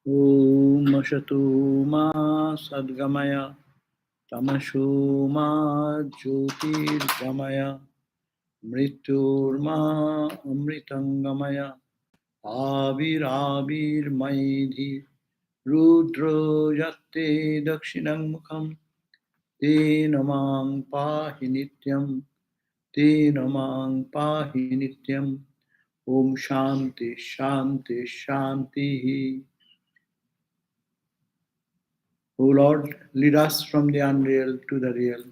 Om Ashatu Ma Sadgamaya Tamashu Ma Jyotirgamaya Mrityurma Amritangamaya Abir Maidhi Rudro Yatte Dakshinang Mukham Te Namang Pahi Nityam Te Namang Pahi Nityam Om Shanti Shanti Shanti. O Lord, lead us from the unreal to the real.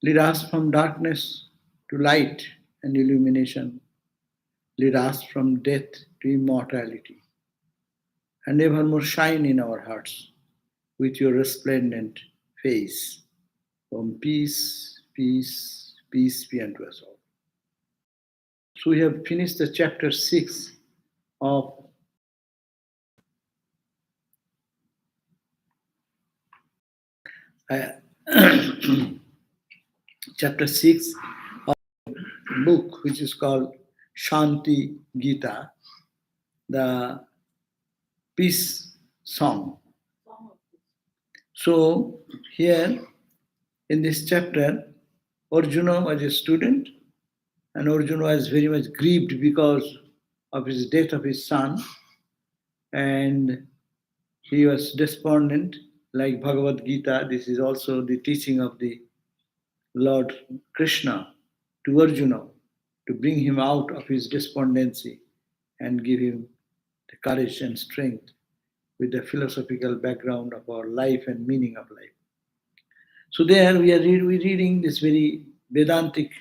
Lead us from darkness to light and illumination. Lead us from death to immortality. And evermore shine in our hearts with your resplendent face. From peace, peace, peace be unto us all. So we have finished the chapter 6 of chapter 6 of the book which is called Shanti Gita, the peace song. So here in this chapter, Arjuna was a student, and Arjuna was very much grieved because of his death of his son, and he was despondent, like Bhagavad Gita. This is also the teaching of the Lord Krishna to Arjuna to bring him out of his despondency and give him the courage and strength with the philosophical background of our life and meaning of life. So there we are reading this very Vedantic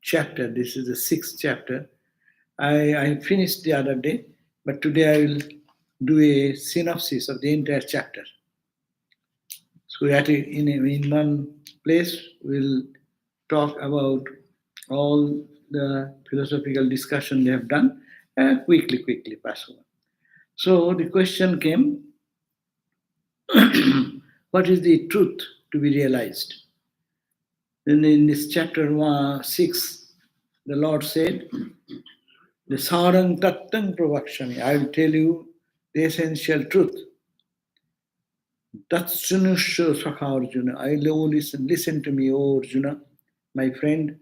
chapter. This is the 6th chapter. I finished the other day, but today I will do a synopsis of the entire chapter. So in one place we'll talk about all the philosophical discussion they have done quickly pass over. So the question came, what is the truth to be realized? Then in this chapter 6, the Lord said, the sarang tattang pravakshami, I will tell you the essential truth. Tatsunusha sakha Arjuna, I will listen to me, O Arjuna, my friend,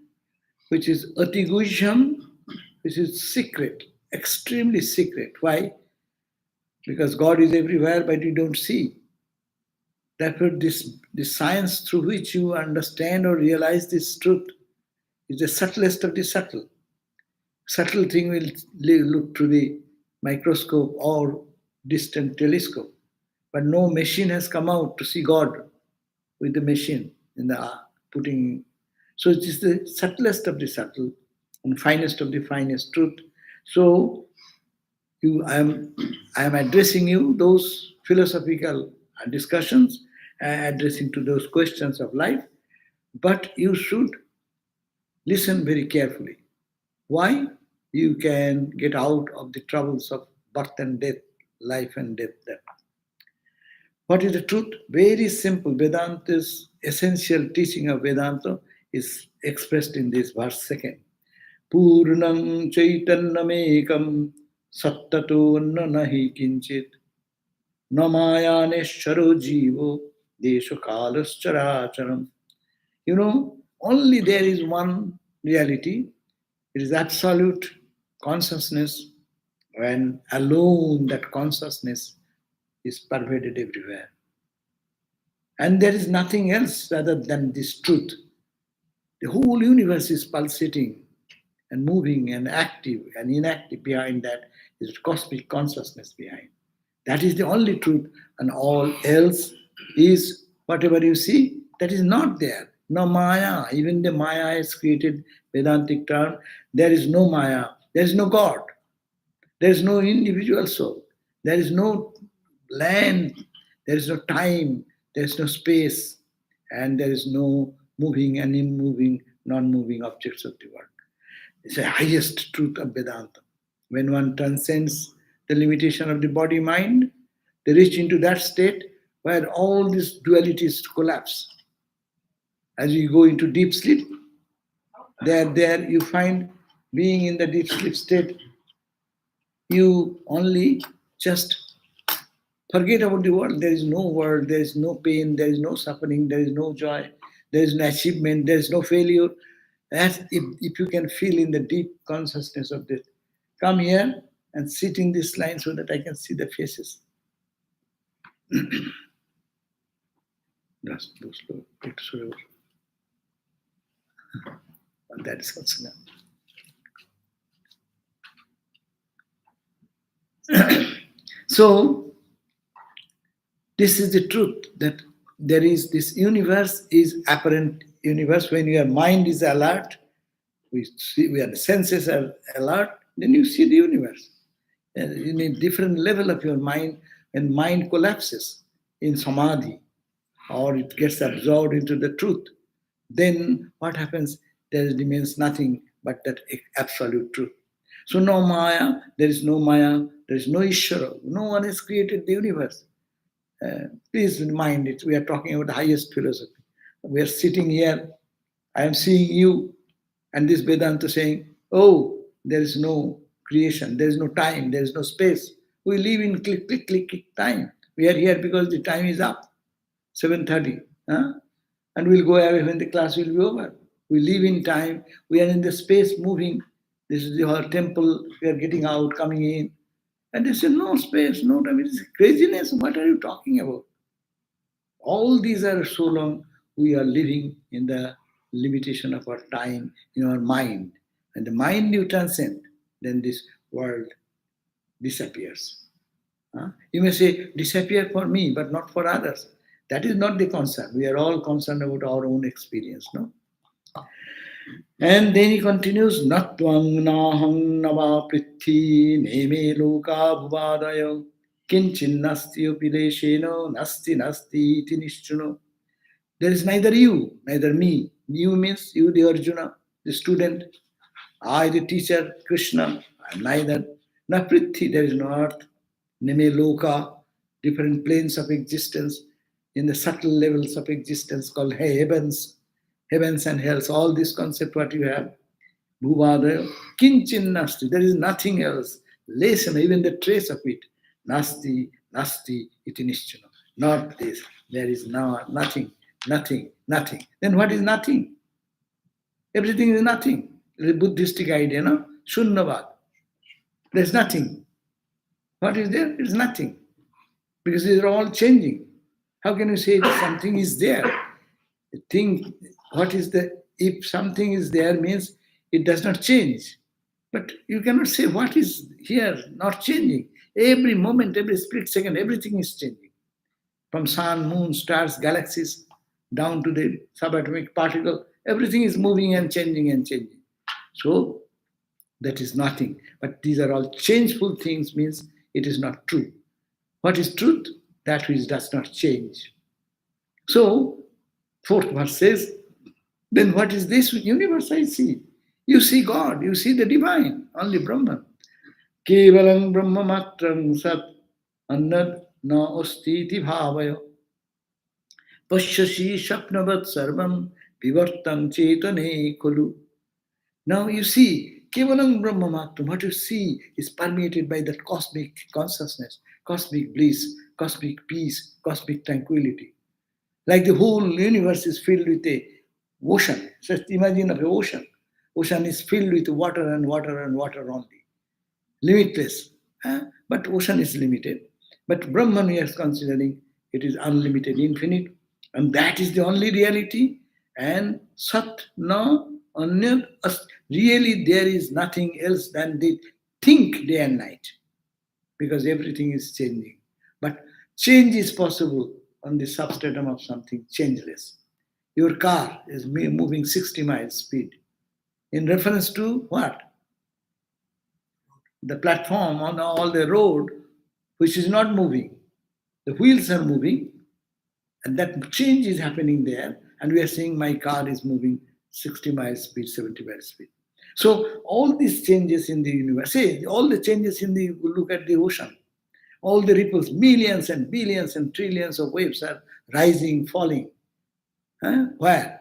which is atigujham, which is secret, extremely secret. Why? Because God is everywhere, but you don't see. Therefore, this science through which you understand or realize this truth is the subtlest of the subtle. Subtle thing will look through the microscope or distant telescope, but no machine has come out to see God with the machine in the putting. So it is the subtlest of the subtle and finest of the finest truth. So I am addressing you those philosophical discussions, addressing to those questions of life, but you should listen very carefully. Why? You can get out of the troubles of birth and death, life and death. What is the truth? Very simple. Vedanta's essential teaching of Vedanta is expressed in this verse 2nd. Purnam chaitannamekam sattato nahi kinchit namayane jivo desho kalascharacharam. You know, only there is one reality. It is absolute consciousness, and alone that consciousness is pervaded everywhere. And there is nothing else rather than this truth. The whole universe is pulsating and moving and active and inactive. Behind that is cosmic consciousness behind. That is the only truth, and all else is whatever you see, that is not there. No Maya. Even the Maya is created, Vedantic term. There is no Maya. There is no God. There is no individual soul. There is no land. There is no time. There is no space. And there is no moving and immoving, non-moving objects of the world. It's the highest truth of Vedanta. When one transcends the limitation of the body-mind, they reach into that state where all these dualities collapse. As you go into deep sleep, there you find, being in the deep sleep state, you only just Forget about the world. There is no world, there is no pain, there is no suffering, there is no joy, there is no achievement, there is no failure. That's if you can feel in the deep consciousness of this. Come here and sit in this line so that I can see the faces. Just go slow, take slow. And that is also now. So this is the truth that there is this universe is apparent universe. When your mind is alert, we see when the senses are alert, then you see the universe. And in a different level of your mind, when mind collapses in samadhi or it gets absorbed into the truth, then what happens? There remains nothing but that absolute truth. So no Maya, there is no Maya, there is no Ishvara. No one has created the universe. Please mind it. We are talking about the highest philosophy. We are sitting here. I am seeing you, and this Vedanta saying, "Oh, there is no creation, there is no time, there is no space. We live in click, click, click, click time. We are here because the time is up, 7:30, and we'll go away when the class will be over. We live in time. We are in the space moving. This is our temple. We are getting out, coming in." And they say, no space, no time. It is craziness. What are you talking about? All these are so long we are living in the limitation of our time, in our mind. And the mind you transcend, then this world disappears. You may say, disappear for me, but not for others. That is not the concern. We are all concerned about our own experience, no? And then he continues, Natvang naham nava prithi neme loka bhuvadayo kinchin nasti upilesheno nasti nasti iti nishchuno. There is neither you, neither me. You means you, the Arjuna, the student. I, the teacher, Krishna. I am neither. Na prithi, there is no earth. Neme loka, different planes of existence, in the subtle levels of existence called heavens. Heavens and hells, all this concept what you have. Bhuvadaya, kinchin nasti, there is nothing else. Listen, even the trace of it. Nasti, nasti, iti nishchana. Not this. There is nothing, nothing, nothing. Then what is nothing? Everything is nothing. It's a Buddhistic idea, no? Shunyavad. There's nothing. What is there? It's nothing. Because these are all changing. How can you say that something is there? Think what is the if something is there means it does not change. But you cannot say what is here not changing. Every moment, every split second, everything is changing. From sun, moon, stars, galaxies, down to the subatomic particle, everything is moving and changing and changing. So that is nothing. But these are all changeful things means it is not true. What is truth? That which does not change. So fourth verse says, then what is this universe I see? You see God, you see the divine, only Brahman. Kevalam Brahma matram sat annad na ostiti bhavaya. Pashyasi shapnavat sarvam vivartam chetane kulu. Now you see, Kevalam Brahma matram, what you see is permeated by that cosmic consciousness, cosmic bliss, cosmic peace, cosmic tranquility. Like the whole universe is filled with a ocean. Just imagine of an ocean. Ocean is filled with water and water and water only. Limitless. But ocean is limited. But Brahman we are considering it is unlimited, infinite. And that is the only reality. And Sat Na Anyat Ast. Really there is nothing else than the think day and night. Because everything is changing. But change is possible on the substratum of something changeless. Your car is moving 60 miles speed. In reference to what? The platform on all the road, which is not moving. The wheels are moving, and that change is happening there, and we are saying my car is moving 60 miles speed, 70 miles speed. So all these changes in the universe, say all the changes in the, look at the ocean, all the ripples, millions and billions and trillions of waves are rising, falling. Where?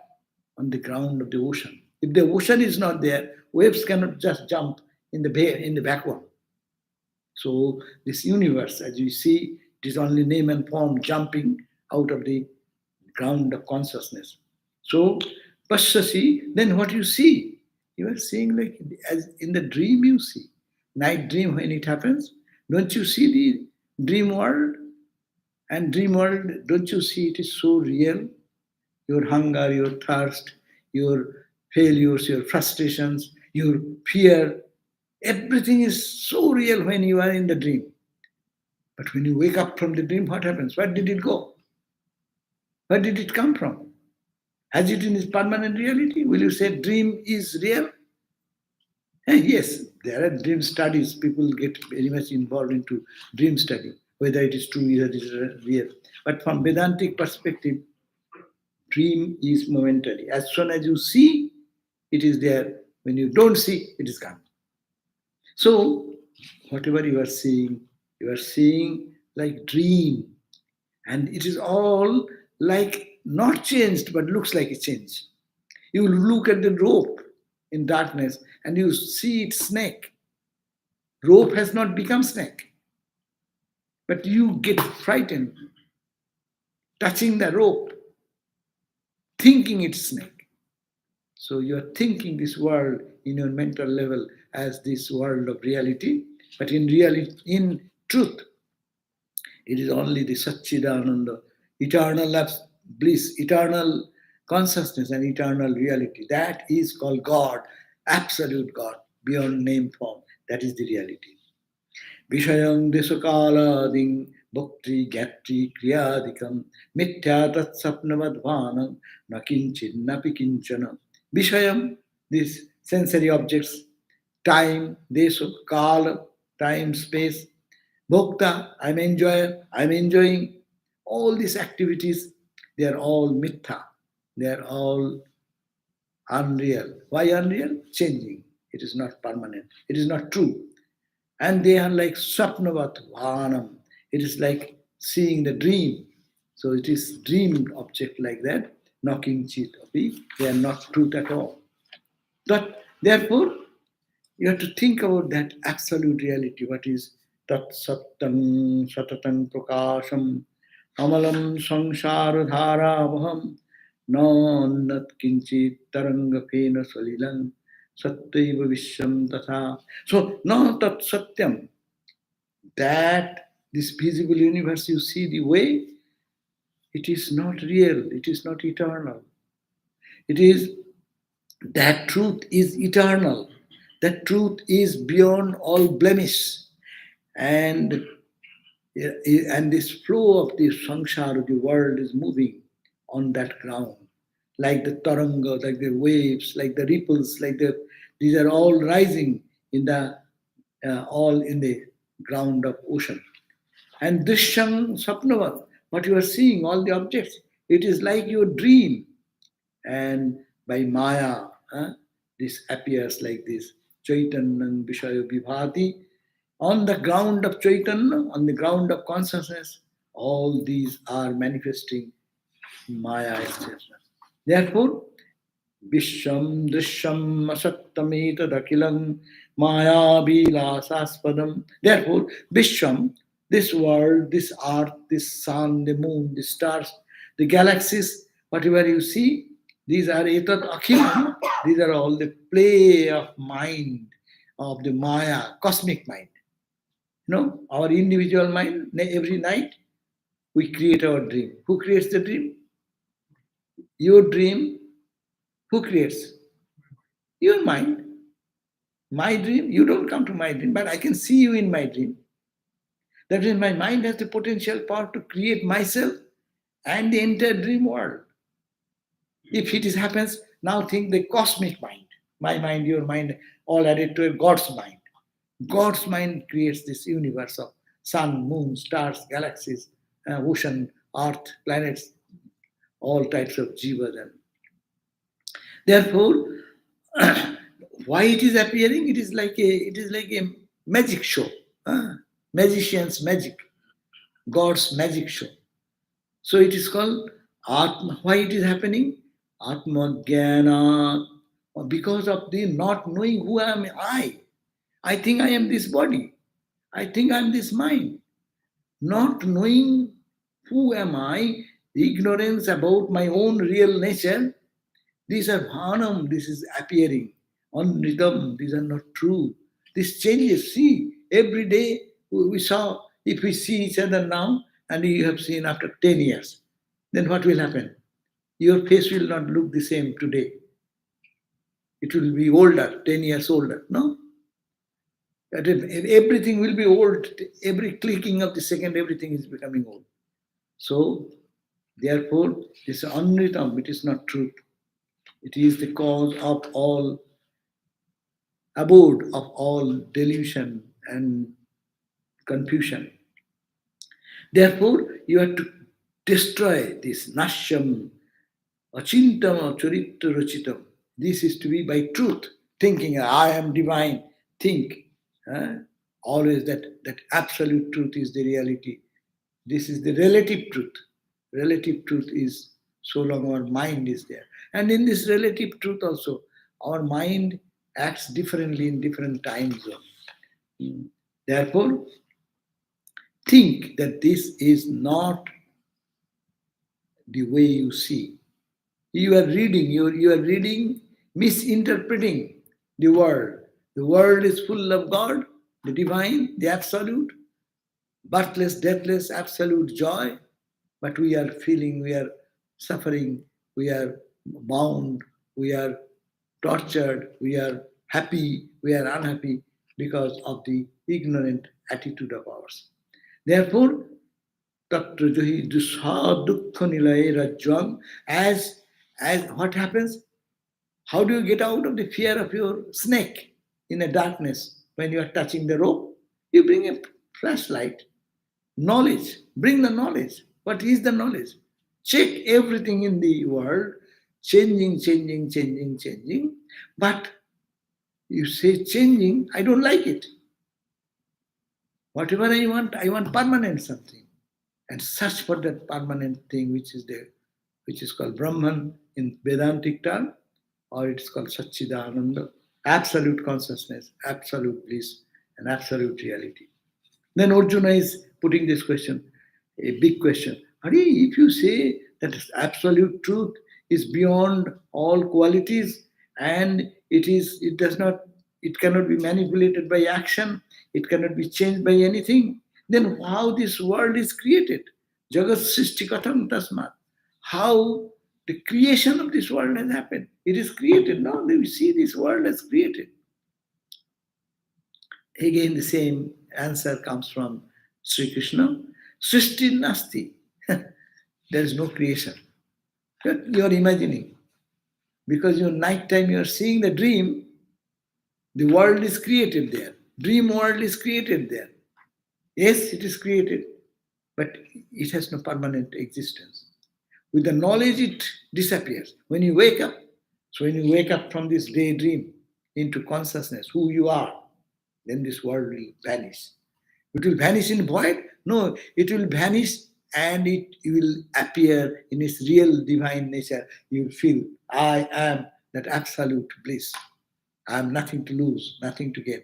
On the ground of the ocean. If the ocean is not there, waves cannot just jump in the vacuum. So this universe, as you see, It is only name and form jumping out of the ground of consciousness. So, Pashyasi, then what you see? You are seeing like as in the dream you see. Night dream when it happens, don't you see the dream world? And dream world, don't you see it is so real? Your hunger, your thirst, your failures, your frustrations, your fear, everything is so real when you are in the dream. But when you wake up from the dream, what happens? Where did it go? Where did it come from? Has it in its permanent reality? Will you say dream is real? Yes, there are dream studies. People get very much involved into dream study, whether it is true, whether it is real. But from Vedantic perspective, dream is momentary. As soon as you see, it is there. When you don't see, it is gone. So, whatever you are seeing like dream. And it is all like not changed, but looks like a change. You look at the rope in darkness and you see it snake. Rope has not become snake. But you get frightened touching the rope, thinking it's snake. So you're thinking this world in your mental level as this world of reality, but in reality, in truth, it is only the Satchidananda, eternal bliss, eternal consciousness and eternal reality. That is called God, absolute God, beyond name form. That is the reality. Vishayam desakalading bhakti gyatri kriyadikam mithya tat sapnavadvanam nakinchin napi kinchana. Vishayam, these sensory objects, time, desha, kala, time, space, bhokta, I'm enjoying all these activities, they are all mitha, they are all unreal. Why unreal? Changing. It is not permanent. It is not true. And they are like sapnavat vanam. It is like seeing the dream. So it is dream object like that, knocking cheat api. They are not truth at all. But therefore, you have to think about that absolute reality. What is tat sattam satatang prakasham amalam samsara dharavaham nannat kinchit taranga pena salilam sattaiva visham tatha. So now tat satyam, that this visible universe you see the way, it is not real, it is not eternal. It is that truth is eternal. That truth is beyond all blemish. And, and this flow of the samsara, the world is moving on that ground. Like the taranga, like the waves, like the ripples, these are all rising in the all in the ground of ocean. And drishyam sapnava, what you are seeing, all the objects, it is like your dream. And by Maya, this appears like this. Chaitanya Vishaya Vibhati. On the ground of Chaitanya, on the ground of consciousness, all these are manifesting Maya etc. Therefore, Vishwam Drishyam Asattameta Dakilam Maya Vilasaspadam. Therefore, Vishwam, this world, this earth, this sun, the moon, the stars, the galaxies, whatever you see, these are etat akhilam. These are all the play of mind, of the Maya, cosmic mind. You know, our individual mind, every night, we create our dream. Who creates the dream? Your dream, who creates? Your mind. My dream, you don't come to my dream, but I can see you in my dream. That means my mind has the potential power to create myself and the entire dream world. If it happens, now think the cosmic mind. My mind, your mind, all added to a God's mind. God's mind creates this universe of sun, moon, stars, galaxies, ocean, earth, planets, all types of jivas. Therefore, why it is appearing? It is like a magic show, magician's magic, God's magic show. So it is called Atma. Why it is happening? Atma Jnana. Because of the not knowing who am I. I think I am this body. I think I am this mind. not knowing who am I, ignorance about my own real nature, these are bhanam, this is appearing. On rhythm, these are not true. This changes. See, every day we saw, if we see each other now and you have seen after 10 years, then what will happen? Your face will not look the same today. It will be older, 10 years older. No? Everything will be old. Every clicking of the second, everything is becoming old. So, therefore, this unritam, it is not truth. It is the cause of all, abode of all delusion and confusion. Therefore, you have to destroy this nashyam, achintam, or charitra rachitam. This is to be by truth, thinking I am divine. Think. huh? Always that absolute truth is the reality. This is the relative truth. Relative truth is so long our mind is there. And in this relative truth also, our mind acts differently in different time zones. Therefore, think that this is not the way you see. You are reading, misinterpreting the world. The world is full of God, the divine, the absolute, birthless, deathless, absolute joy. But we are feeling, we are suffering, we are bound, we are tortured, we are happy, we are unhappy because of the ignorant attitude of ours. Therefore, Tatra Johi Dusha Dukkha Nilay Rajwam, as what happens? How do you get out of the fear of your snake in the darkness when you are touching the rope? You bring a flashlight. Knowledge. Bring the knowledge. What is the knowledge? Check everything in the world, changing, changing, changing, changing. But you say changing, I don't like it. Whatever I want permanent something. And search for that permanent thing which is there, which is called Brahman in Vedantic term, or it's called Satchidananda, absolute consciousness, absolute bliss, and absolute reality. Then Arjuna is putting this question, a big question. Hari, if you say that absolute truth is beyond all qualities and it cannot be manipulated by action, it cannot be changed by anything, then how this world is created? Jagat Srishti Katham Tasmat. How the creation of this world has happened. It is created. Now we see this world as created. Again, the same answer comes from Sri Krishna. Srishti Nasti. There is no creation. You are imagining. Because your night time you are seeing the dream, the world is created there. Dream world is created there. Yes, it is created, but it has no permanent existence. With the knowledge, it disappears. When you wake up, so when you wake up from this daydream into consciousness, who you are, then this world will vanish. It will vanish in void? No, it will vanish and it will appear in its real divine nature. You will feel, I am that absolute bliss. I am nothing to lose, nothing to gain.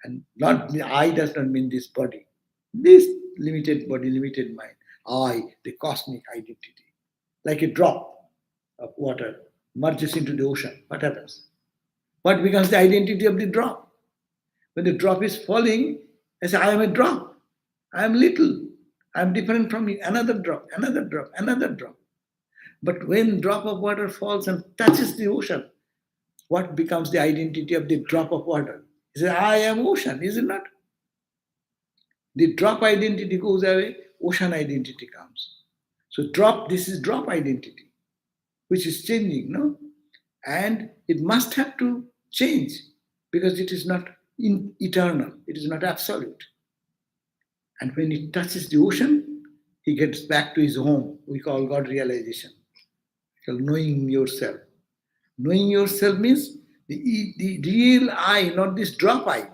And not I does not mean this body. This limited body, limited mind. I, the cosmic identity. Like a drop of water merges into the ocean. What happens? What becomes the identity of the drop? When the drop is falling, I say, I am a drop. I am little. I am different from you. Another drop, another drop, another drop. But when drop of water falls and touches the ocean, what becomes the identity of the drop of water? He says, I am ocean, is it not? The drop identity goes away, ocean identity comes. So this is drop identity, which is changing, no? And it must have to change because it is not eternal, it is not absolute. And when it touches the ocean, he gets back to his home. We call God realization. We call knowing yourself. Knowing yourself means the real I, not this drop I.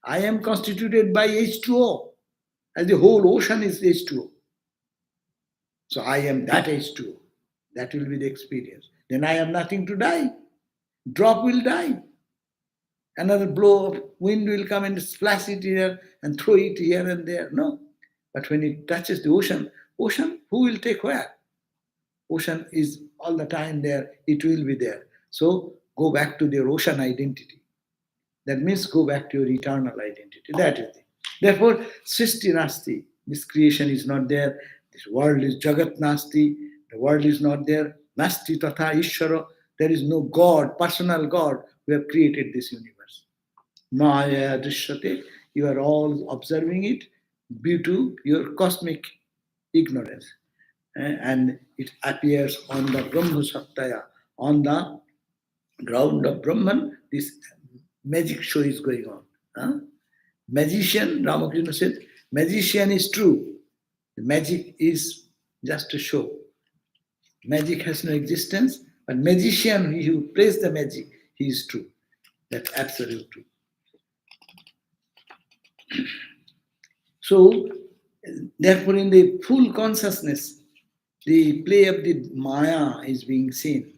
I am constituted by H2O, as the whole ocean is H2O. So I am that H2O. That will be the experience. Then I have nothing to die. Drop will die. Another blow of wind will come and splash it here and throw it here and there. No. But when it touches the ocean, ocean, who will take where? Ocean is all the time there, it will be there. So go back to their ocean identity. That means go back to your eternal identity. That is it. Therefore, Srishti Nasti, this creation is not there. This world is Jagat Nasti. The world is not there. Nasti Tatha Ishvara. There is no God, personal God, who have created this universe. Maya Drishyate. You are all observing it due to your cosmic ignorance. And it appears on the Brahma Sattaya, on the ground of Brahman, this magic show is going on. Huh? Magician, Ramakrishna said, magician is true. The magic is just a show. Magic has no existence, but magician, he who plays the magic, he is true. That's absolute truth. So, therefore, in the full consciousness, the play of the Maya is being seen.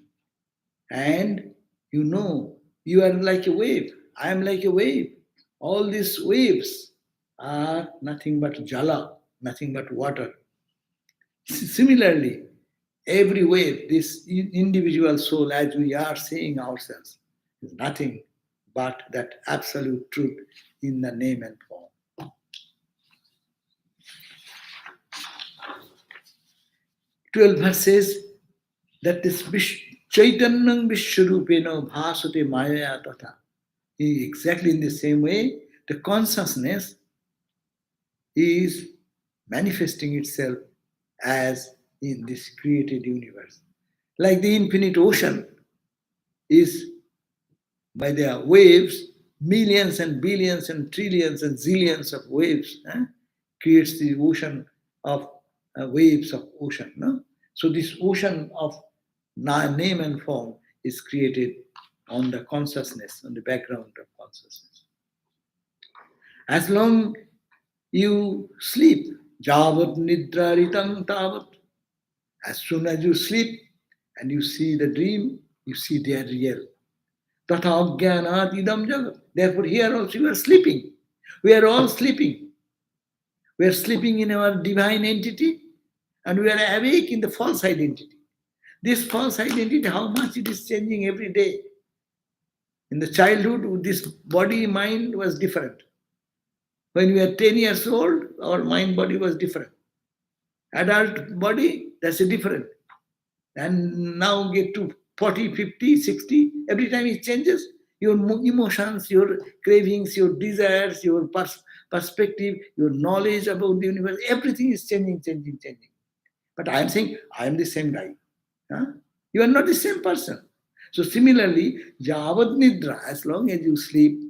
And you know, you are like a wave. I am like a wave. All these waves are nothing but jala, nothing but water. Similarly, every wave, this individual soul, as we are seeing ourselves, is nothing but that absolute truth in the name and form. 12 verse says that this Chaitanyam Vishwarupena Bhasute Maya Tatha. Exactly in the same way, the consciousness is manifesting itself as in this created universe. Like the infinite ocean is by the waves, millions and billions and trillions and zillions of waves, creates the ocean of waves of ocean. No? So this ocean of name and form is created on the consciousness, on the background of consciousness. As long you sleep, javat nidra ritam tavat, as soon as you sleep and you see the dream, you see they are real. Tatha ajnanat idam jagat. Therefore, here also you are sleeping. We are all sleeping. We are sleeping in our divine entity and we are awake in the false identity. This false identity, how much it is changing every day. In the childhood, this body mind was different. When we were 10 years old, our mind body was different. Adult body, that's a different. And now get to 40, 50, 60, every time it changes, your emotions, your cravings, your desires, your perspective, your knowledge about the universe, everything is changing, changing, changing. But I am saying, I am the same guy. Huh? You are not the same person. So similarly, Javad Nidra, as long as you sleep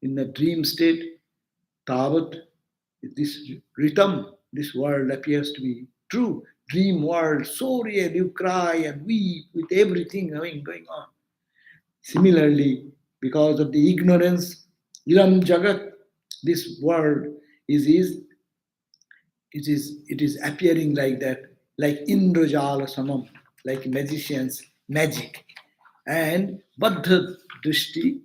in the dream state, Tavat, this rhythm, this world appears to be true. Dream world, so real, you cry and weep with everything going on. Similarly, because of the ignorance, Iram Jagat, this world it is appearing like that, like Indrajala Samam, like magicians, magic. And Baddha Drishti,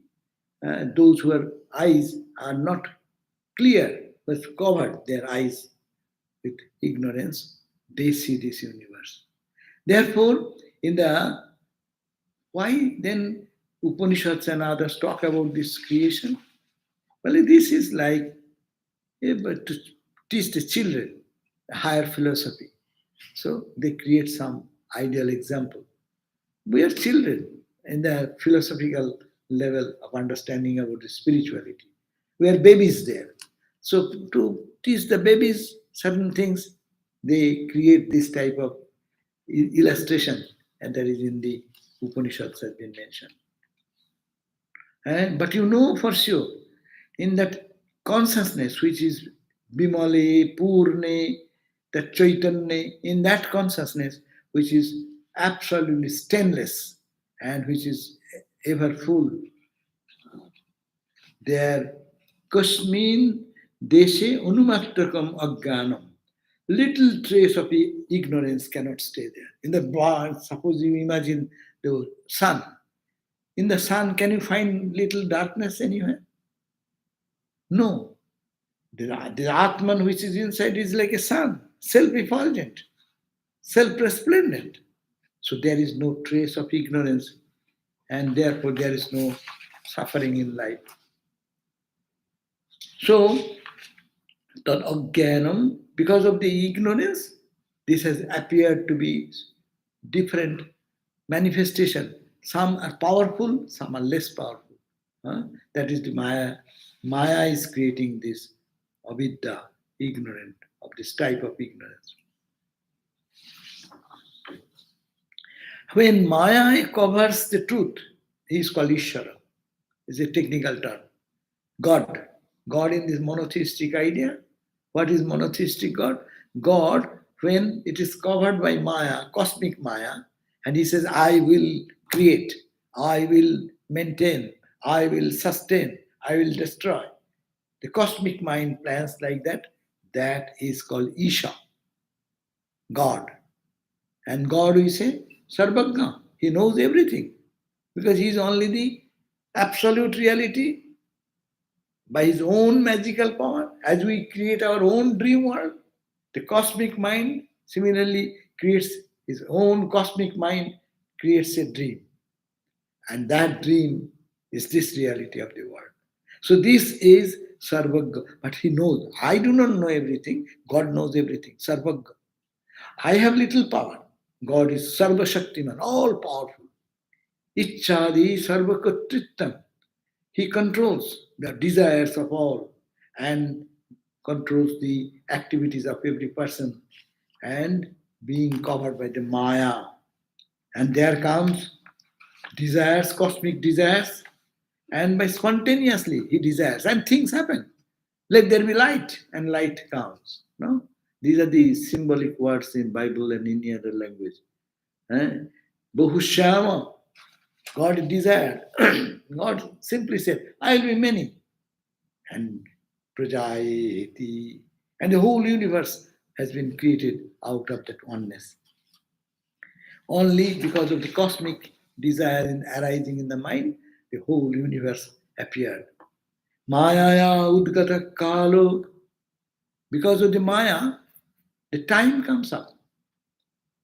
those who are eyes are not clear, but covered their eyes with ignorance, they see this universe. Therefore, in the why then Upanishads and others talk about this creation? Well, this is like but to teach the children a higher philosophy. So they create some ideal example. We are children in the philosophical level of understanding about the spirituality. We are babies there. So to teach the babies certain things, they create this type of illustration, and that is in the Upanishads has been mentioned. And but you know for sure, in that consciousness which is Bimale, Purne, that Chaitanya, in that consciousness which is absolutely stainless and which is ever full, there Kasmin Deshe Unumatrakam Agganam. Little trace of ignorance cannot stay there. In the barn, suppose you imagine the sun. In the sun, can you find little darkness anywhere? No. The Atman which is inside is like a sun, self-effulgent, self-resplendent. So there is no trace of ignorance, and therefore there is no suffering in life. So, that Ajnanam, because of the ignorance, this has appeared to be different manifestation. Some are powerful, some are less powerful. Huh? That is the Maya. Maya is creating this avidya, ignorant, of this type of ignorance. When Maya covers the truth, he is called Ishvara. It's a technical term. God. God in this monotheistic idea. What is monotheistic God? God, when it is covered by Maya, cosmic Maya, and he says, I will create, I will maintain, I will sustain, I will destroy. The cosmic mind plans like that. That is called Isha, God. And God, we say, Sarvagna. He knows everything because he is only the absolute reality by his own magical power. As we create our own dream world, the cosmic mind similarly creates his own cosmic mind, creates a dream. And that dream is this reality of the world. So this is Sarvagga. But he knows. I do not know everything. God knows everything. Sarvagga. I have little power. God is Sarva Shaktiman, all powerful. Ichchadi Sarvakatrittam. He controls the desires of all and controls the activities of every person and being covered by the Maya. And there comes desires, cosmic desires, and by spontaneously he desires and things happen. Let there be light, and light comes. No? These are the symbolic words in Bible and any other language. Eh? Bahushyama, God desired. God simply said, I will be many. And Prajayati. And the whole universe has been created out of that oneness. Only because of the cosmic desire arising in the mind, the whole universe appeared. Mayaya udgata kalo. Because of the Maya, the time comes up.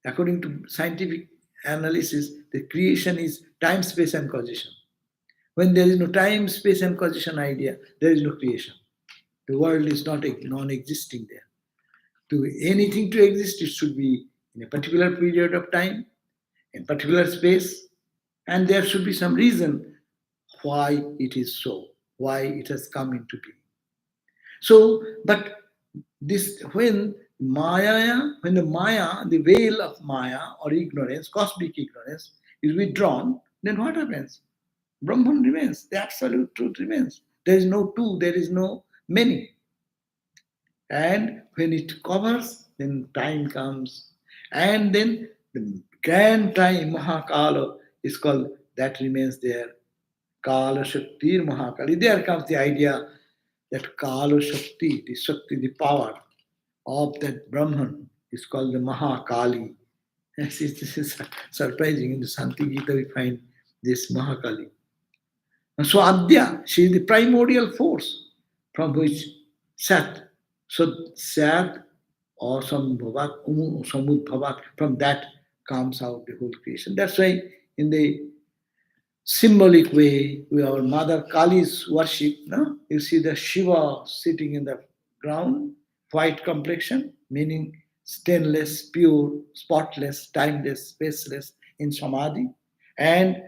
According to scientific analysis, the creation is time, space, and causation. When there is no time, space, and causation idea, there is no creation. The world is not non-existing there. To anything to exist, it should be in a particular period of time, in particular space, and there should be some reason why it is so, why it has come into being. So, but this when the Maya, the veil of Maya or ignorance, cosmic ignorance, is withdrawn, then what happens? Brahman remains, the absolute truth remains. There is no two, there is no many. And when it covers, then time comes. And then the grand time, Mahakala, is called, that remains there. Kala Shakti Mahakali. There comes the idea that Kala Shakti, the power of that Brahman, is called the Mahakali. This is surprising. In the Shanti Gita, we find this Mahakali. So Adya, she is the primordial force from which Sat. So Sat or Samudbhavat, from that comes out the whole creation. That's why in the symbolic way, we our Mother Kali's worship, no? You see the Shiva sitting in the ground, white complexion, meaning stainless, pure, spotless, timeless, spaceless in Samadhi. And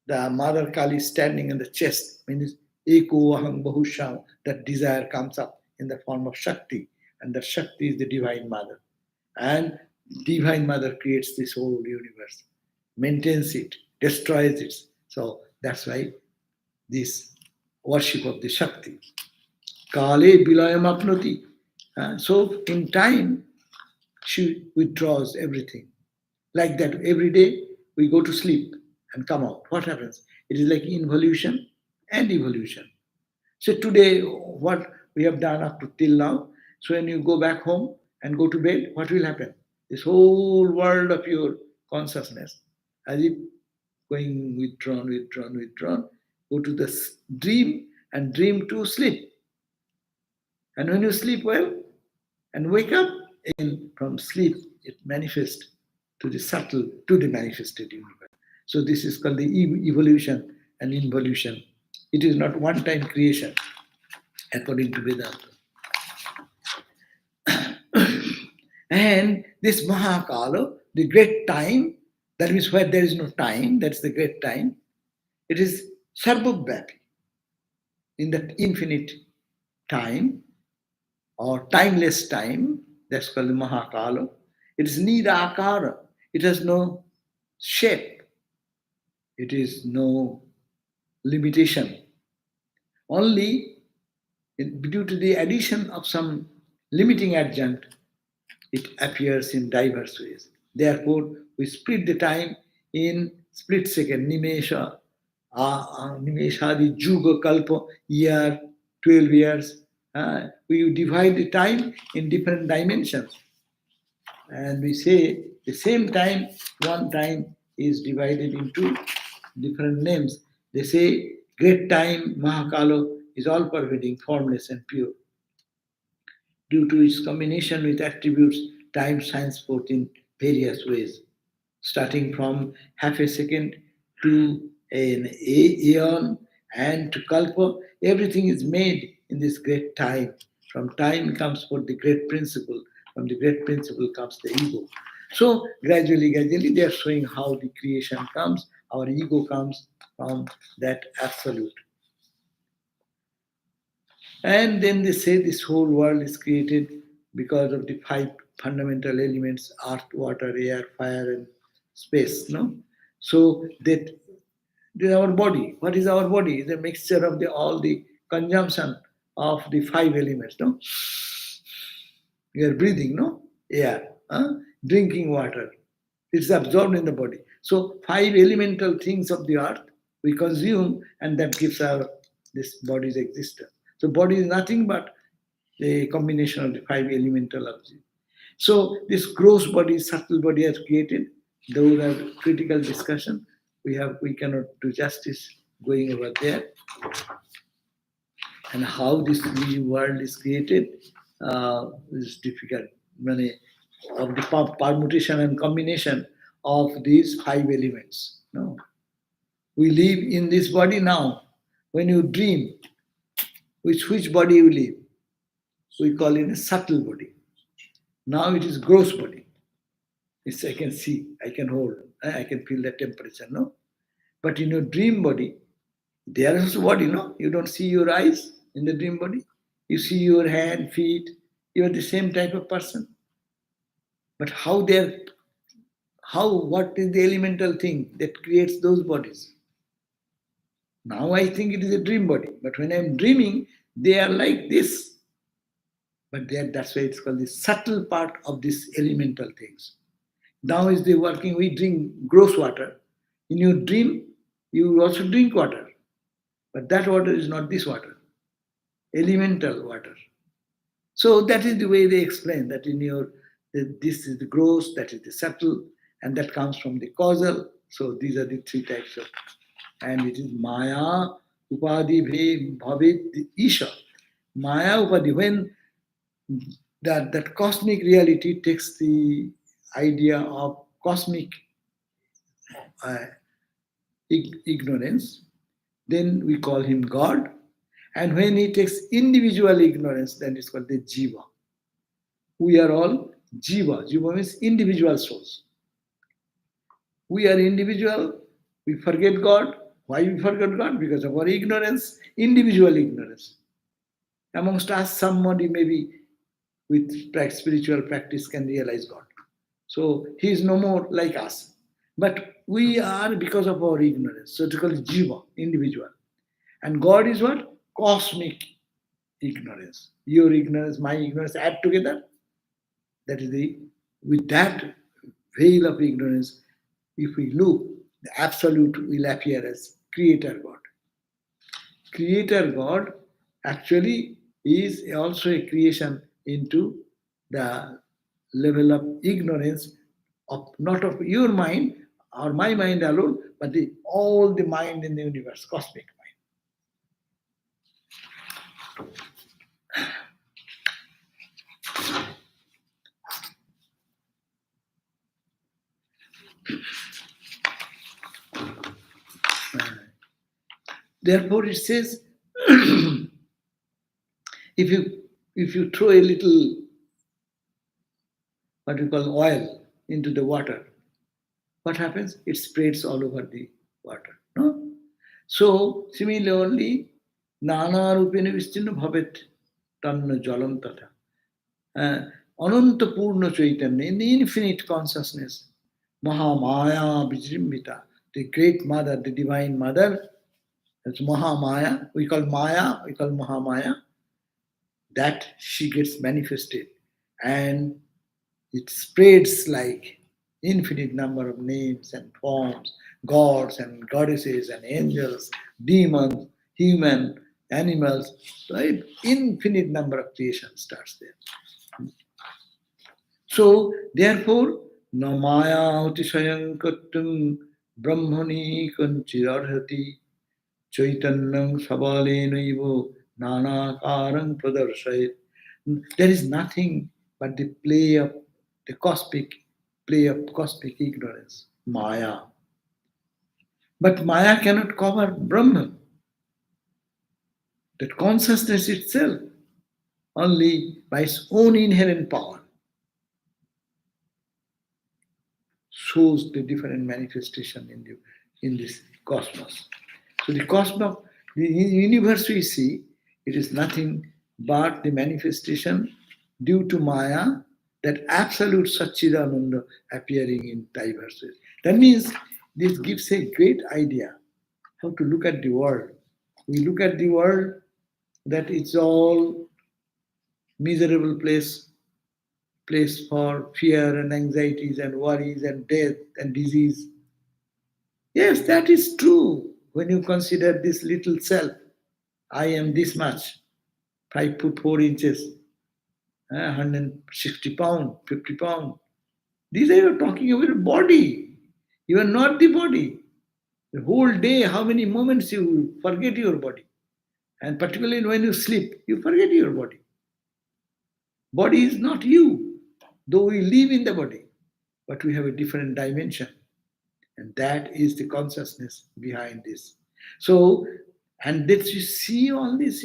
the Mother Kali standing in the chest, means Eko Aham Bahusham, that desire comes up in the form of Shakti. And that Shakti is the Divine Mother. And Divine Mother creates this whole universe, maintains it, destroys it. So that's why this worship of the Shakti. Kale Bilayam Apnoti. So in time, she withdraws everything. Like that, every day we go to sleep and come out. What happens? It is like involution and evolution. So today, what we have done up to till now, so when you go back home and go to bed, what will happen? This whole world of your consciousness, as if going withdrawn, withdrawn, withdrawn, go to the dream and dream to sleep. And when you sleep well and wake up, again from sleep, it manifests to the subtle, to the manifested universe. So this is called the evolution and involution. It is not one-time creation, according to Vedanta. And this Mahakala, the great time, that means where there is no time, that's the great time, it is Sarvabhyapi, in that infinite time or timeless time, that's called the Mahakala. It is Nirakara, it has no shape, it is no limitation. Only due to the addition of some limiting adjunct, it appears in diverse ways. Therefore, we split the time in split second, nimesha, nimeshadi, juga, kalpa, year, 12 years. We divide the time in different dimensions. And we say the same time, one time is divided into different names. They say great time, Mahakalo, is all pervading, formless, and pure. Due to its combination with attributes, time shines forth in various ways, starting from half a second to an aeon and to kalpa. Everything is made in this great time. From time comes forth the great principle. From the great principle comes the ego. So gradually, they are showing how the creation comes. Our ego comes from that absolute. And then they say this whole world is created because of the five fundamental elements: earth, water, air, fire, and space. No? So that our body. What is our body? It's a mixture of all the consumption of the five elements. No? You are breathing, no? Air. Drinking water. It's absorbed in the body. So five elemental things of the earth we consume, and that gives our this body's existence. So body is nothing but a combination of the five elemental objects. So this gross body, subtle body has created. Those are critical discussion. We cannot do justice going over there. And how this new world is created is difficult. Many of the permutation and combination of these five elements. No, we live in this body now. When you dream, which body you live? We call it a subtle body. Now it is gross body. It's I can see, I can hold, I can feel the temperature. No, but in your dream body, there is body. No, you don't see your eyes in the dream body. You see your hand, feet. You are the same type of person. But what is the elemental thing that creates those bodies? Now I think it is a dream body, but when I'm dreaming, they are like this. But that's why it's called the subtle part of these elemental things. Now is the working, we drink gross water. In your dream, you also drink water. But that water is not this water, elemental water. So that is the way they explain that this is the gross, that is the subtle, and that comes from the causal. So these are the three types of, and it is Maya, Upadhi, Bhavid, Isha. Maya, Upadhi, when that cosmic reality takes the idea of cosmic uh, ignorance, then we call him God. And when he takes individual ignorance, then it's called the Jiva. We are all Jiva. Jiva means individual souls. We are individual. We forget God. Why we forget God? Because of our ignorance, individual ignorance. Amongst us, somebody maybe with spiritual practice can realize God. So he is no more like us. But we are because of our ignorance. So it's called Jiva, individual. And God is what? Cosmic ignorance. Your ignorance, my ignorance, add together. That is with that veil of ignorance, if we look, the absolute will appear as Creator God. Creator God actually is also a creation into the level of ignorance of not of your mind or my mind alone, but all the mind in the universe, cosmic mind. Therefore, it says, if you throw a little what we call oil into the water, what happens? It spreads all over the water. No? So similarly, Nana Rupena Vistinna Bhavet Tanna Jalam Tata. Ananta Purna Chaitanya, in the infinite consciousness, Mahamaya Vijrimbita, the great mother, the divine mother, that's Mahamaya, we call Maya, we call Mahamaya, that she gets manifested. And it spreads like infinite number of names and forms, gods and goddesses and angels, demons, human, animals, right? Infinite number of creation starts there. So, therefore, Namaya Utishayankatum Brahmani Kanchirarhati Chaitanyam Sabalenaivo Nanakarang Pradarsayat. There is nothing but the play of the cosmic play of cosmic ignorance, Maya. But Maya cannot cover Brahman, that consciousness itself, only by its own inherent power shows the different manifestation in this cosmos. So the cosmos, the universe we see, it is nothing but the manifestation due to Maya, that absolute Satchidananda appearing in diverse ways. That means this gives a great idea how to look at the world. We look at the world that it's all miserable place for fear and anxieties and worries and death and disease. Yes, that is true when you consider this little self. I am this much, 5 foot 4 inches, 160 pound, 50 pound. These are you talking about your body. You are not the body. The whole day, how many moments you forget your body. And particularly when you sleep, you forget your body. Body is not you, though we live in the body, but we have a different dimension. And that is the consciousness behind this. So, and that you see all these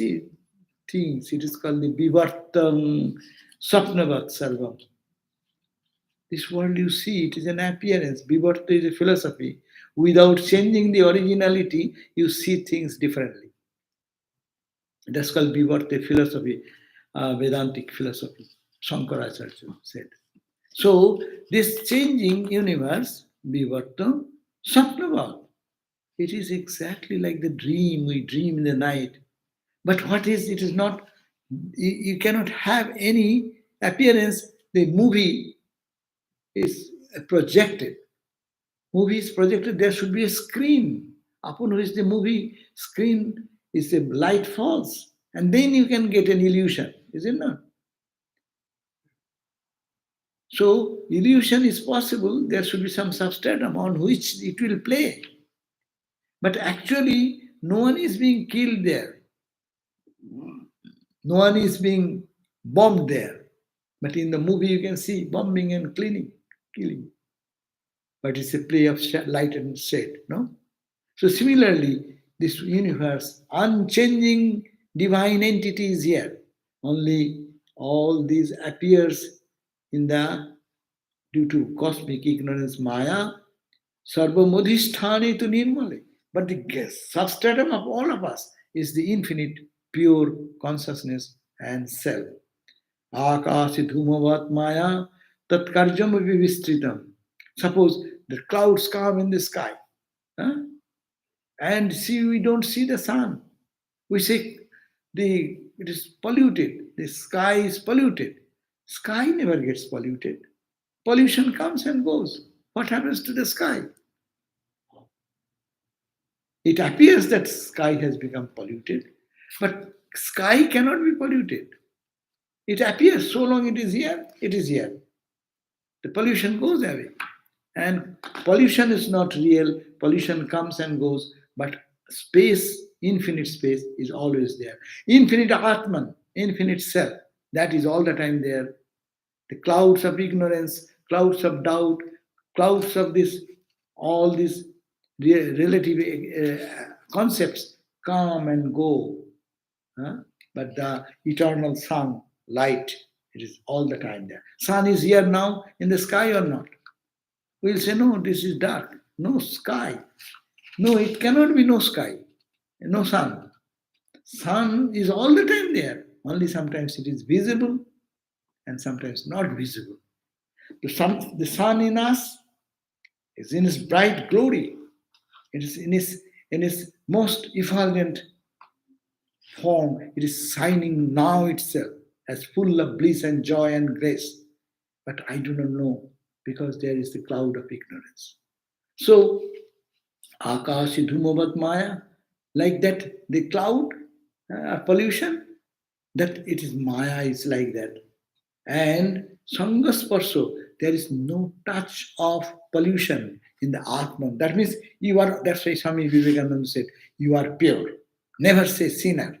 things, it is called the Vivartam Sapnavat Sarvam. This world you see, it is an appearance. Vivarta is a philosophy. Without changing the originality, you see things differently. That's called Vivarta philosophy, Vedantic philosophy. Shankaracharya said. So, this changing universe, Vivarta Sapnavat, it is exactly like the dream we dream in the night. But what is, it is not, you cannot have any appearance. The movie is projected. Movie is projected, there should be a screen upon which the movie screen is a light falls. And then you can get an illusion, is it not? So illusion is possible, there should be some substratum on which it will play. But actually, no one is being killed there. No one is being bombed there. But in the movie, you can see bombing and killing. But it's a play of light and shade, no? So similarly, this universe, unchanging divine entity is here. Only all these appears in the due to cosmic ignorance, Maya, Sarvamodhisthane to Nirmale. But the substratum of all of us is the infinite, pure consciousness and self. Akasi dhumavat maya tatkarjam vivistritam. Suppose the clouds come in the sky, huh? And see, we don't see the sun. We say it is polluted. The sky is polluted. Sky never gets polluted. Pollution comes and goes. What happens to the sky? It appears that sky has become polluted, but sky cannot be polluted. It appears so long it is here. The pollution goes away. And pollution is not real. Pollution comes and goes, but space, infinite space, is always there. Infinite Atman, infinite self, that is all the time there. The clouds of ignorance, clouds of doubt, clouds of this, all these relative concepts come and go. Huh? But the eternal sun, light, it is all the time there. Sun is here now in the sky or not? We'll say, no, this is dark. No sky. No, it cannot be no sky. No sun. Sun is all the time there. Only sometimes it is visible and sometimes not visible. The sun in us is in its bright glory. It is in its most effulgent form. It is shining now itself as full of bliss and joy and grace. But I do not know because there is the cloud of ignorance. So, Akashi Dhumavat Maya, like that, the cloud, pollution, that it is Maya is like that. And Sangasparso, there is no touch of pollution in the Atman. That means you are, that's why Swami Vivekananda said, you are pure. Never say sinner.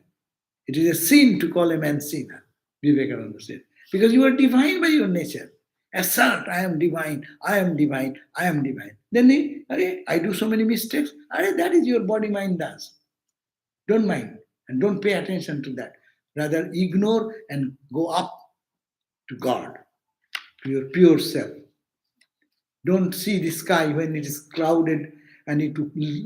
It is a sin to call a man sinner, Vivekananda said. Because you are divine by your nature. Assert, I am divine, I am divine, I am divine. Then I do so many mistakes. That is your body mind does. Don't mind and don't pay attention to that. Rather ignore and go up to God, to your pure self. Don't see the sky when it is clouded and it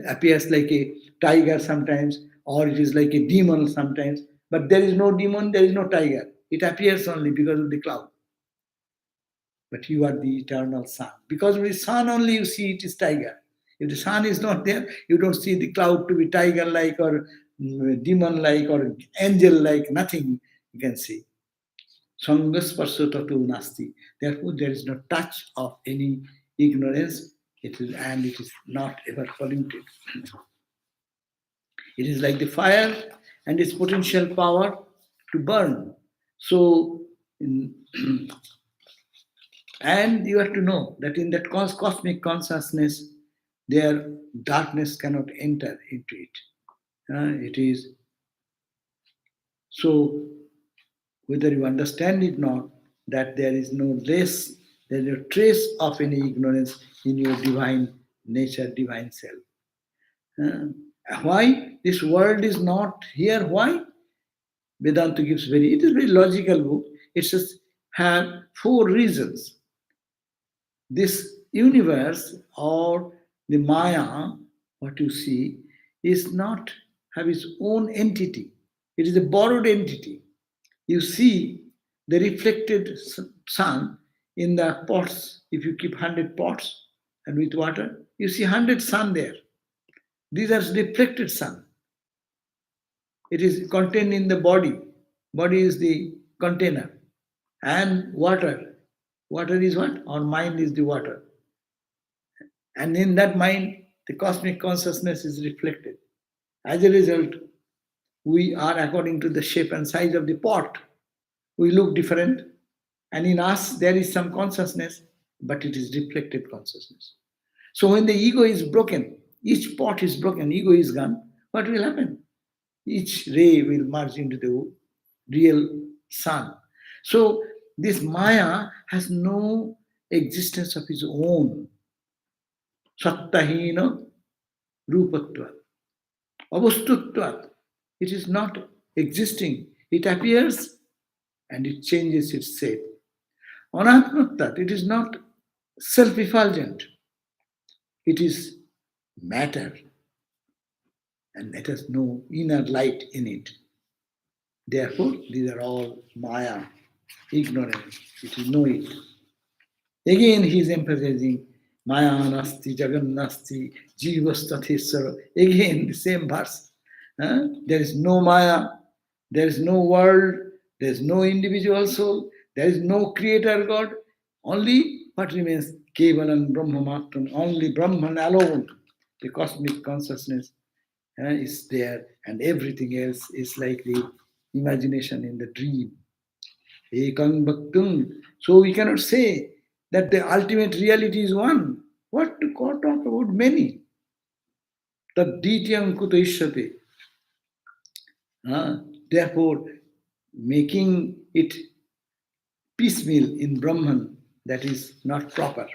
appears like a tiger sometimes, or it is like a demon sometimes. But there is no demon, there is no tiger. It appears only because of the cloud. But you are the eternal sun. Because of the sun only you see it is tiger. If the sun is not there, you don't see the cloud to be tiger-like or demon-like or angel-like, nothing you can see. Sangasparso tatu nasti. Therefore, there is no touch of any ignorance, and it is not ever polluted. It is like the fire and its potential power to burn. So, and you have to know that in that cosmic consciousness, their darkness cannot enter into it. It is so. Whether you understand it or not, that there is no trace of any ignorance in your divine nature, divine self. Why this world is not here? Why? Vedanta gives it is very logical book. It just have 4 reasons. This universe or the Maya, what you see, is not have its own entity. It is a borrowed entity. You see the reflected sun in the pots. If you keep 100 pots and with water, you see 100 sun there. These are reflected sun. It is contained in the body. Body is the container. And water. Water is what? Our mind is the water. And in that mind, the cosmic consciousness is reflected. As a result, we are according to the shape and size of the pot. We look different, and in us there is some consciousness, but it is reflected consciousness. So when the ego is broken, each pot is broken, ego is gone, what will happen? Each ray will merge into the real sun. So this Maya has no existence of its own. Sattahina rupatvat. Avastutvat. It is not existing. It appears and it changes its shape. Anatmattat, it is not self-effulgent. It is matter, and it has no inner light in it. Therefore, these are all Maya, ignorance. It is know it. Again, he is emphasizing Maya nasti, Jagan nasti, Jivastathesara. Again, the same verse. There is no Maya, there is no world, there is no individual soul, there is no creator God. Only what remains? Kevalam Brahmamatram, only Brahman alone. The cosmic consciousness is there, and everything else is like the imagination in the dream. Ekang bhaktum. So we cannot say that the ultimate reality is one. What to talk about many? Tad dityam kuta ishyate. Therefore, making it piecemeal in Brahman, that is not proper.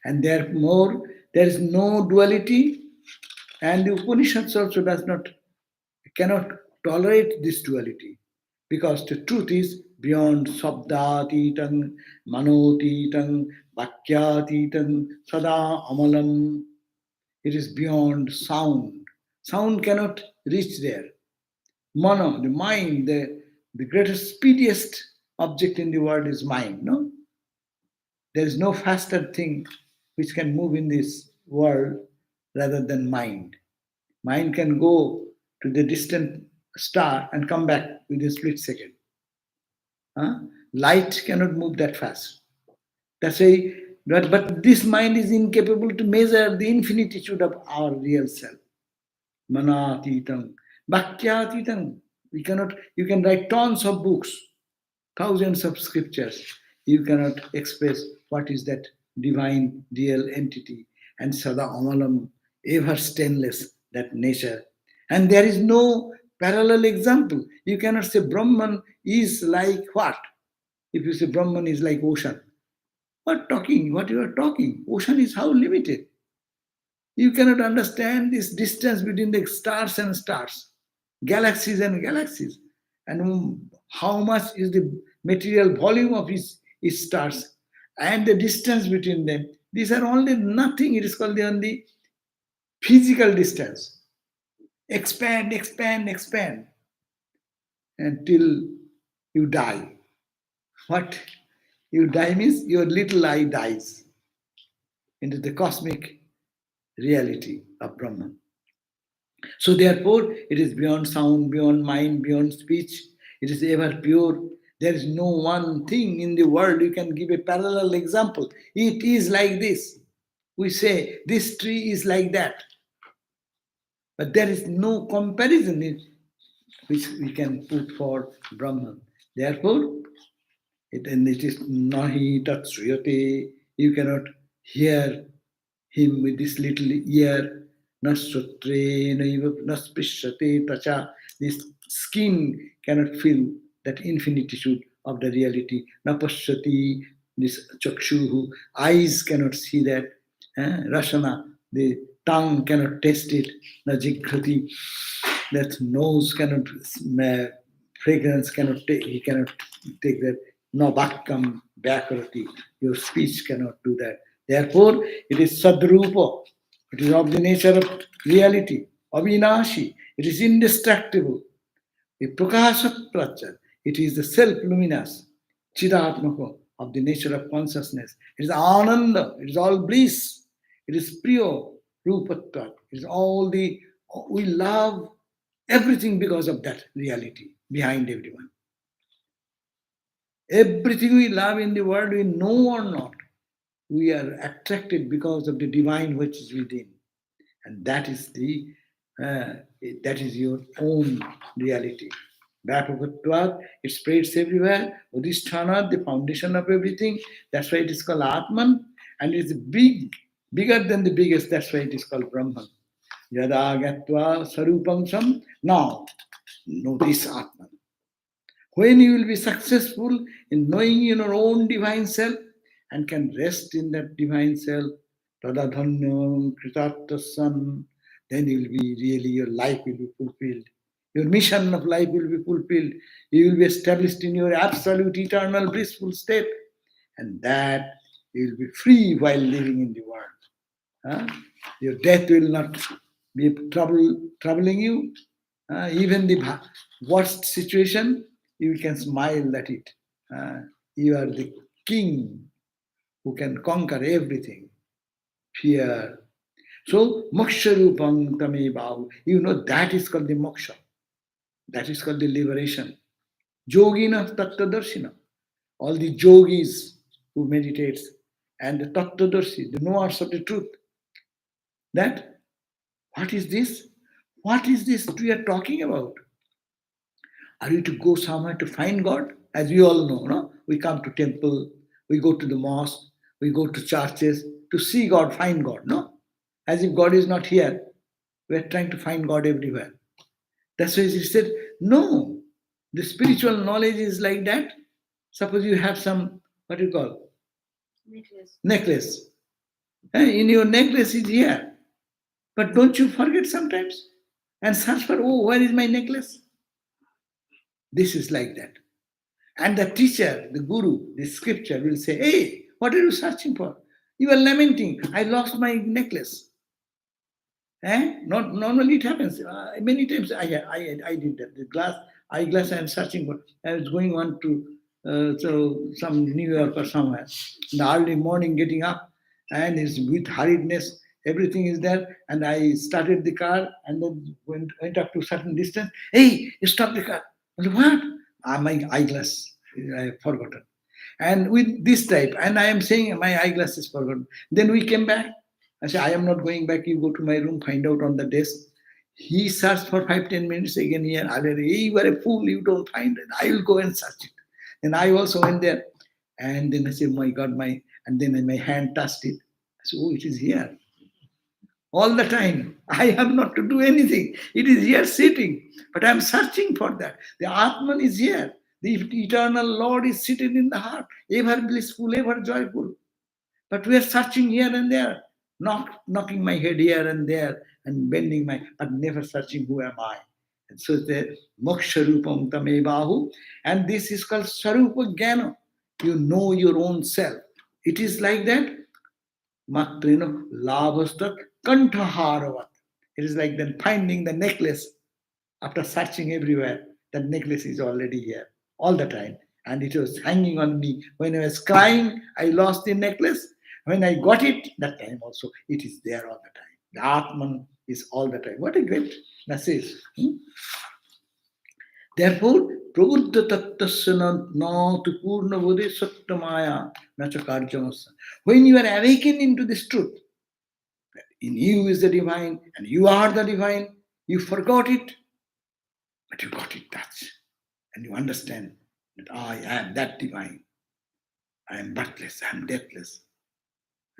And therefore, there is no duality And the Upanishads also does not, cannot tolerate this duality, because the truth is beyond sabdatitang, manotitang, vakyatitang, sada amalam. It is beyond sound. Sound cannot reach there. Mano, the mind, the greatest, speediest object in the world is mind. No, there is no faster thing which can move in this world rather than mind. Mind can go to the distant star and come back within a split second. Huh? Light cannot move that fast. That's why, but this mind is incapable to measure the infinitude of our real self. Manatitam, Bhakyatitam. We cannot, you can write tons of books, thousands of scriptures. You cannot express what is that divine real entity. And Sada Amalam, ever stainless, that nature. And there is no parallel example. You cannot say Brahman is like what? If you say Brahman is like ocean, what you are talking? Ocean is how limited. You cannot understand this distance between the stars and stars, galaxies and galaxies, and how much is the material volume of each stars and the distance between them. These are only nothing. It is called the only physical distance. Expand, expand, expand until you die. What you die means your little I dies into the cosmic reality of Brahman. So therefore, it is beyond sound, beyond mind, beyond speech. It is ever pure. There is no one thing in the world you can give a parallel example. It is like this. We say this tree is like that, but there is no comparison which we can put for Brahman. Therefore, it is nahi tat sriyate. You cannot hear him with this little ear. Nasratre naiva naspishate tacha. This skin cannot feel that infinitude of the reality. Napashati, this chakshuhu, eyes cannot see that. Rasana, the tongue cannot taste it. Najigrati, that nose cannot, fragrance cannot take, he cannot take that. No bhakkam, bhakarati, your speech cannot do that. Therefore, it is sadrupa, it is of the nature of reality, avinashi, it is indestructible. A prakasat pracha, it is the self-luminous, chidatmaka, of the nature of consciousness. It is ananda, it is all bliss. It is priyo, rupatva. It is all the, we love everything because of that reality behind everyone. Everything we love in the world, we know or not, we are attracted because of the divine which is within, and that is the that is your own reality. Vyapakatvat, it spreads everywhere. Udhisthana, the foundation of everything. That's why it is called Atman, and it's big, bigger than the biggest. That's why it is called Brahman. Yada gatva sarupam sam. Now, know this Atman. When you will be successful in knowing your own divine self and can rest in that divine self, tadadhanyam kritartasan, then you will be really, your life will be fulfilled. Your mission of life will be fulfilled. You will be established in your absolute eternal blissful state, and that you will be free while living in the world. Huh? Your death will not be troubling you. Even the worst situation, you can smile at it. You are the king who can conquer everything. Fear. So, moksha rupam tame bhav. You know that is called the moksha. That is called the liberation. Yogina tattvadarshina. All the yogis who meditates and the tattvadarshi, the knowers of the truth. That, what is this? What is this we are talking about? Are you to go somewhere to find God? As we all know, no? We come to temple, we go to the mosque, we go to churches to see God, find God, no? As if God is not here. We are trying to find God everywhere. That's why he said, no, the spiritual knowledge is like that. Suppose you have some, what do you call? Necklace. In your necklace is here. But don't you forget sometimes and search for, oh, where is my necklace? This is like that. And the teacher, the guru, the scripture will say, hey, what are you searching for? You are lamenting, I lost my necklace. Not normally it happens. Many times I did that. The eyeglass I am searching for. I was going on to some New York or somewhere. In the early morning, getting up, and it's with hurriedness. Everything is there, and I started the car, and then went up to a certain distance. Hey, stop the car! I said, what? My eyeglass. I have forgotten. And with this type, and I am saying my eyeglass is forgotten. Then we came back. I said, I am not going back. You go to my room, find out on the desk. He searched for 5-10 minutes again here. I said, hey, you are a fool. You don't find it. I will go and search it. And I also went there. And then I said, my God, and then my hand touched it. I said, oh, it is here. All the time. I have not to do anything. It is here sitting. But I am searching for that. The Atman is here. The eternal Lord is seated in the heart, ever blissful, ever joyful. But we are searching here and there, knocking my head here and there and bending but never searching who am I. And so the moksha rupam tamevahu, and this is called sarupa jnana. You know your own self. It is like that. Matrino lavastat kantaharavat. It is like then finding the necklace after searching everywhere. The necklace is already here all the time. And it was hanging on me. When I was crying, I lost the necklace. When I got it, that time also, it is there all the time. The Atman is all the time. What a great message. Therefore, prabuddha tattasya na tu purna bodhe sattamaya nacha karjamasa. When you are awakened into this truth, that in you is the divine and you are the divine, you forgot it, but you got it touch. And you understand that I am that divine. I am birthless, I am deathless.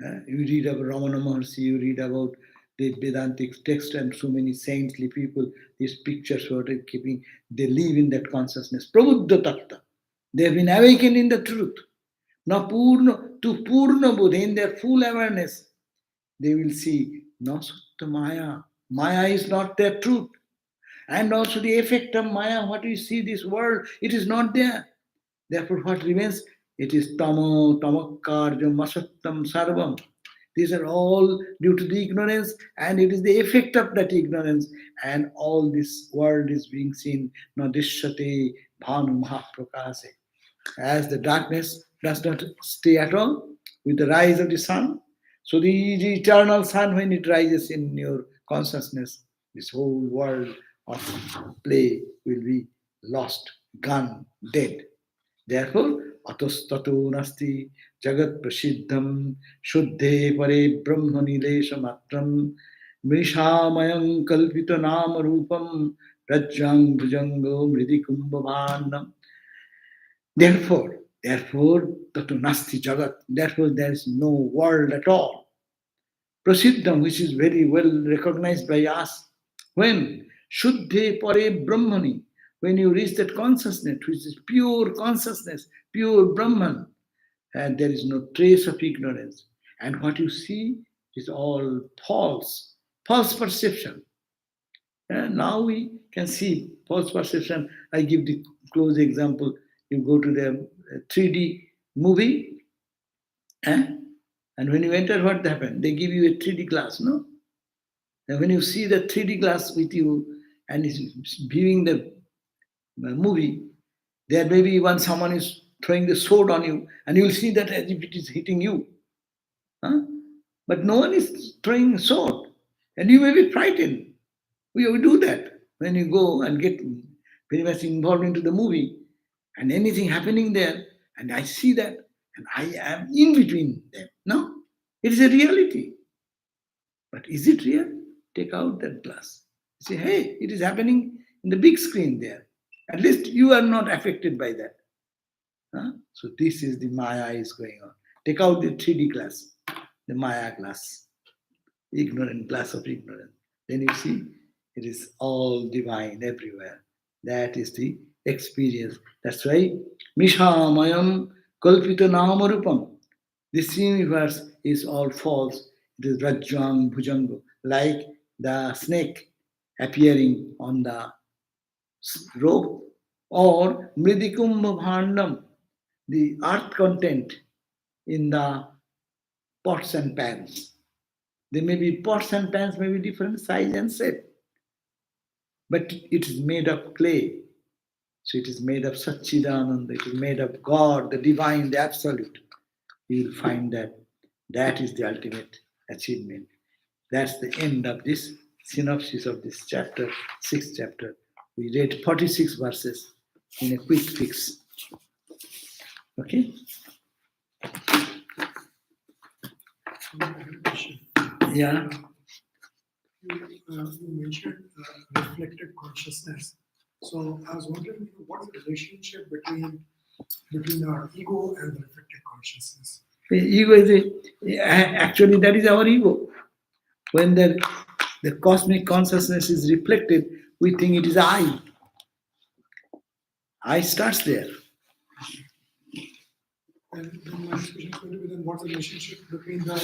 You read about Ramana Maharshi, you read about the Vedantic text and so many saintly people, these pictures what are keeping, they live in that consciousness. Prabuddha Tattva. They have been awakened in the truth. Now to Purna Buddha, in their full awareness, they will see, no Sutta Maya. Maya is not their truth. And also the effect of Maya, what we see this world, it is not there. Therefore, what remains? It is tamo, tamakkarjam, masattam, sarvam. These are all due to the ignorance, and it is the effect of that ignorance. And all this world is being seen, nadishyate bhanu mahaprakase. As the darkness does not stay at all with the rise of the sun, so the eternal sun, when it rises in your consciousness, this whole world of play will be lost, gone, dead. Therefore, atostato nasti jagat prasiddham shuddhe pare brahmani lesha matram mrishamayam kalpita nama rupam rajjang bhujango mridi kumbhavanam. Therefore, tato nasti jagat. Therefore, there is no world at all. Prasiddham, which is very well recognized by us. When? Shuddhe pare brahmani. When you reach that consciousness, which is pure consciousness, pure Brahman, and there is no trace of ignorance. And what you see is all false perception. And now we can see false perception. I give the close example. You go to the 3D movie, and when you enter, what happened? They give you a 3D glass, no? And when you see the 3D glass with you and is viewing the movie, there may be when someone is throwing the sword on you, and you will see that as if it is hitting you. Huh? But no one is throwing a sword, and you may be frightened. We do that when you go and get very much involved into the movie, and anything happening there, and I see that, and I am in between them. No, it is a reality. But is it real? Take out that glass. Say, hey, it is happening in the big screen there. At least you are not affected by that. Huh? So this is the Maya is going on. Take out the 3D glass, the Maya glass, ignorant glass of ignorance. Then you see it is all divine everywhere. That is the experience. That's why Mishamayam Kalpita Namarupam. This universe is all false. It is Rajjang Bhujango, like the snake appearing on the rope, or mridikum bhandam, the earth content in the pots and pans. They may be pots and pans, may be different size and shape, but it is made of clay. So it is made of Satchidananda, it is made of God, the divine, the absolute. You will find that that is the ultimate achievement. That's the end of this synopsis of this chapter, sixth chapter. We read 46 verses in a quick fix. Okay? Yeah. You mentioned reflected consciousness. So I was wondering, what is the relationship between our ego and the reflected consciousness? The ego is actually that is our ego. When the cosmic consciousness is reflected, we think it is I. I starts there. And then my next question is going to be, then what's the relationship between the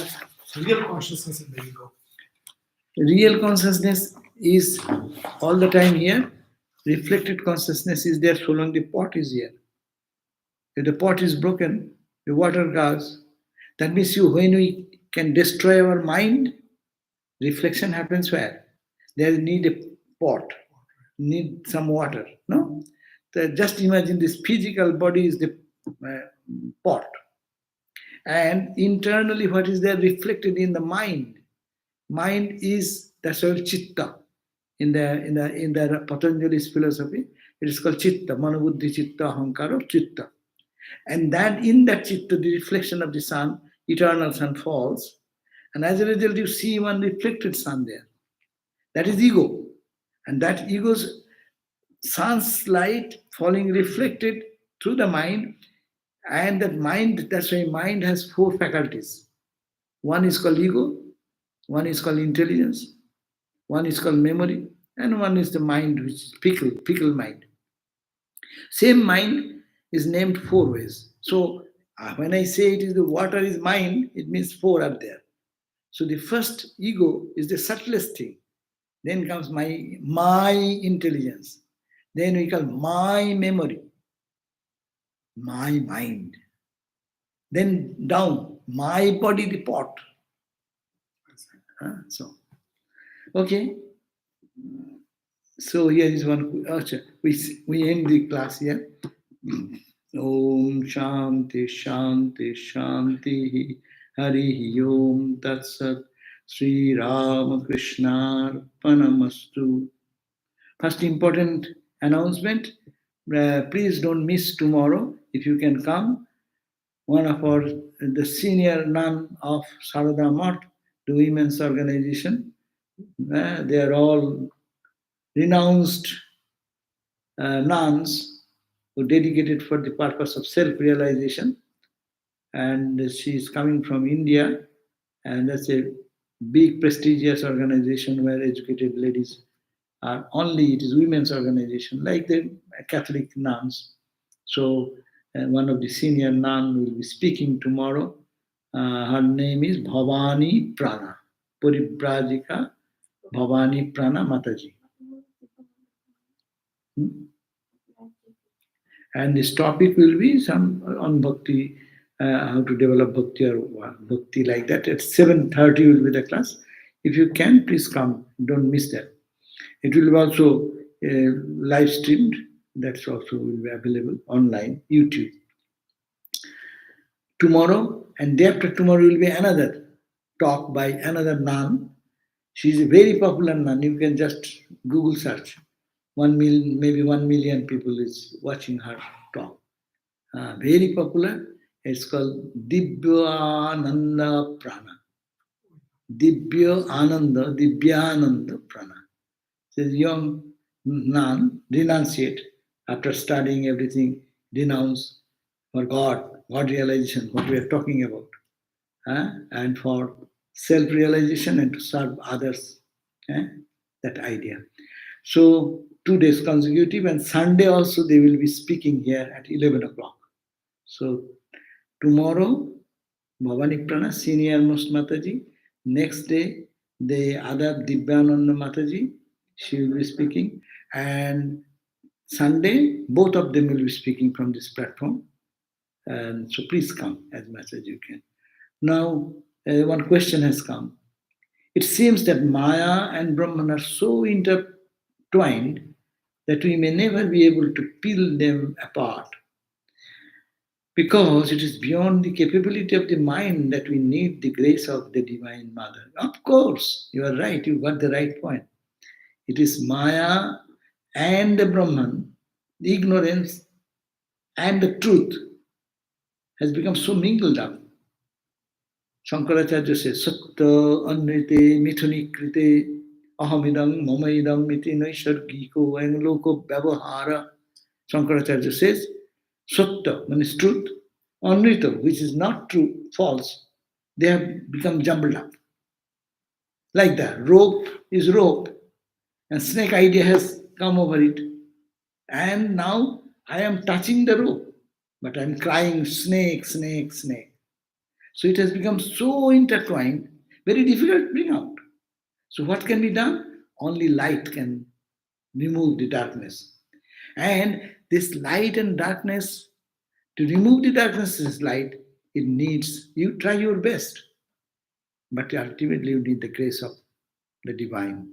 real consciousness and the ego? Real consciousness is all the time here. Reflected consciousness is there so long the pot is here. If the pot is broken, the water goes. That means when we can destroy our mind, reflection happens where? There need a pot, need some water. No? Just imagine this physical body is the pot. And internally, what is there reflected in the mind? Mind is that's called chitta. In the Patanjali's philosophy, it is called chitta, manobuddhi chitta, ahankara, chitta. And that in that chitta, the reflection of the sun, eternal sun falls. And as a result, you see one reflected sun there. That is ego. And that ego's sun's light falling reflected through the mind. And that mind, that's why mind has four faculties. One is called ego, one is called intelligence, one is called memory, and one is the mind, which is pickle mind. Same mind is named four ways. So when I say it is the water is mind, it means four are there. So the first ego is the subtlest thing. Then comes my intelligence. Then we call my memory, my mind. Then down, my body, the pot. So, okay. So here is one. We end the class here. Om Shanti Shanti Shanti Hari Om Tat Sat Sri Ramakrishna Panamastu. First important announcement. Please don't miss tomorrow. If you can come, one of the senior nun of Sarada Math, the women's organization. They are all renounced nuns who dedicated for the purpose of self-realization. And she is coming from India, and that's a big prestigious organization where educated ladies are only, it is women's organization, like the Catholic nuns. So one of the senior nun will be speaking tomorrow. Her name is Bhavani Prana, Puribrajika Bhavani Prana Mataji. And this topic will be some on bhakti, how to develop bhakti or bhakti like that. At 7:30 will be the class. If you can, please come. Don't miss that. It will be also live streamed. That's also will be available online, YouTube. Tomorrow and day after tomorrow will be another talk by another nun. She is a very popular nun. You can just Google search. 1 million, maybe 1 million people is watching her talk. Very popular. It's called Divyananda Prana. Divyananda Prana. This young nun renunciate after studying everything, renounce for God realization, what we are talking about, and for self-realization and to serve others. That idea. So 2 days consecutive, and Sunday also they will be speaking here at 11 o'clock. So tomorrow, Bhavani Prana, Senior Most Mataji. Next day, the other Dibyananda Mataji, she will be speaking, and Sunday, both of them will be speaking from this platform. And so please come as much as you can. Now, one question has come. It seems that Maya and Brahman are so intertwined that we may never be able to peel them apart because it is beyond the capability of the mind that we need the grace of the Divine Mother. Of course, you are right, you got the right point. It is Maya and the Brahman, the ignorance and the truth has become so mingled up. Shankaracharya says, Satta Anrite Mithuni Krite Ahamidam Mamaidam Miti Naishargiko and Loko Vyavahara. Shankaracharya says, Satta means truth, Anrita, which is not true, false, they have become jumbled up. Like that, rope is rope, and snake idea has come over it. And now I am touching the rope, but I'm crying, snake, snake, snake. So it has become so intertwined, very difficult to bring out. So what can be done? Only light can remove the darkness. And this light and darkness, to remove the darkness is light, it needs, you try your best, but ultimately you need the grace of the divine.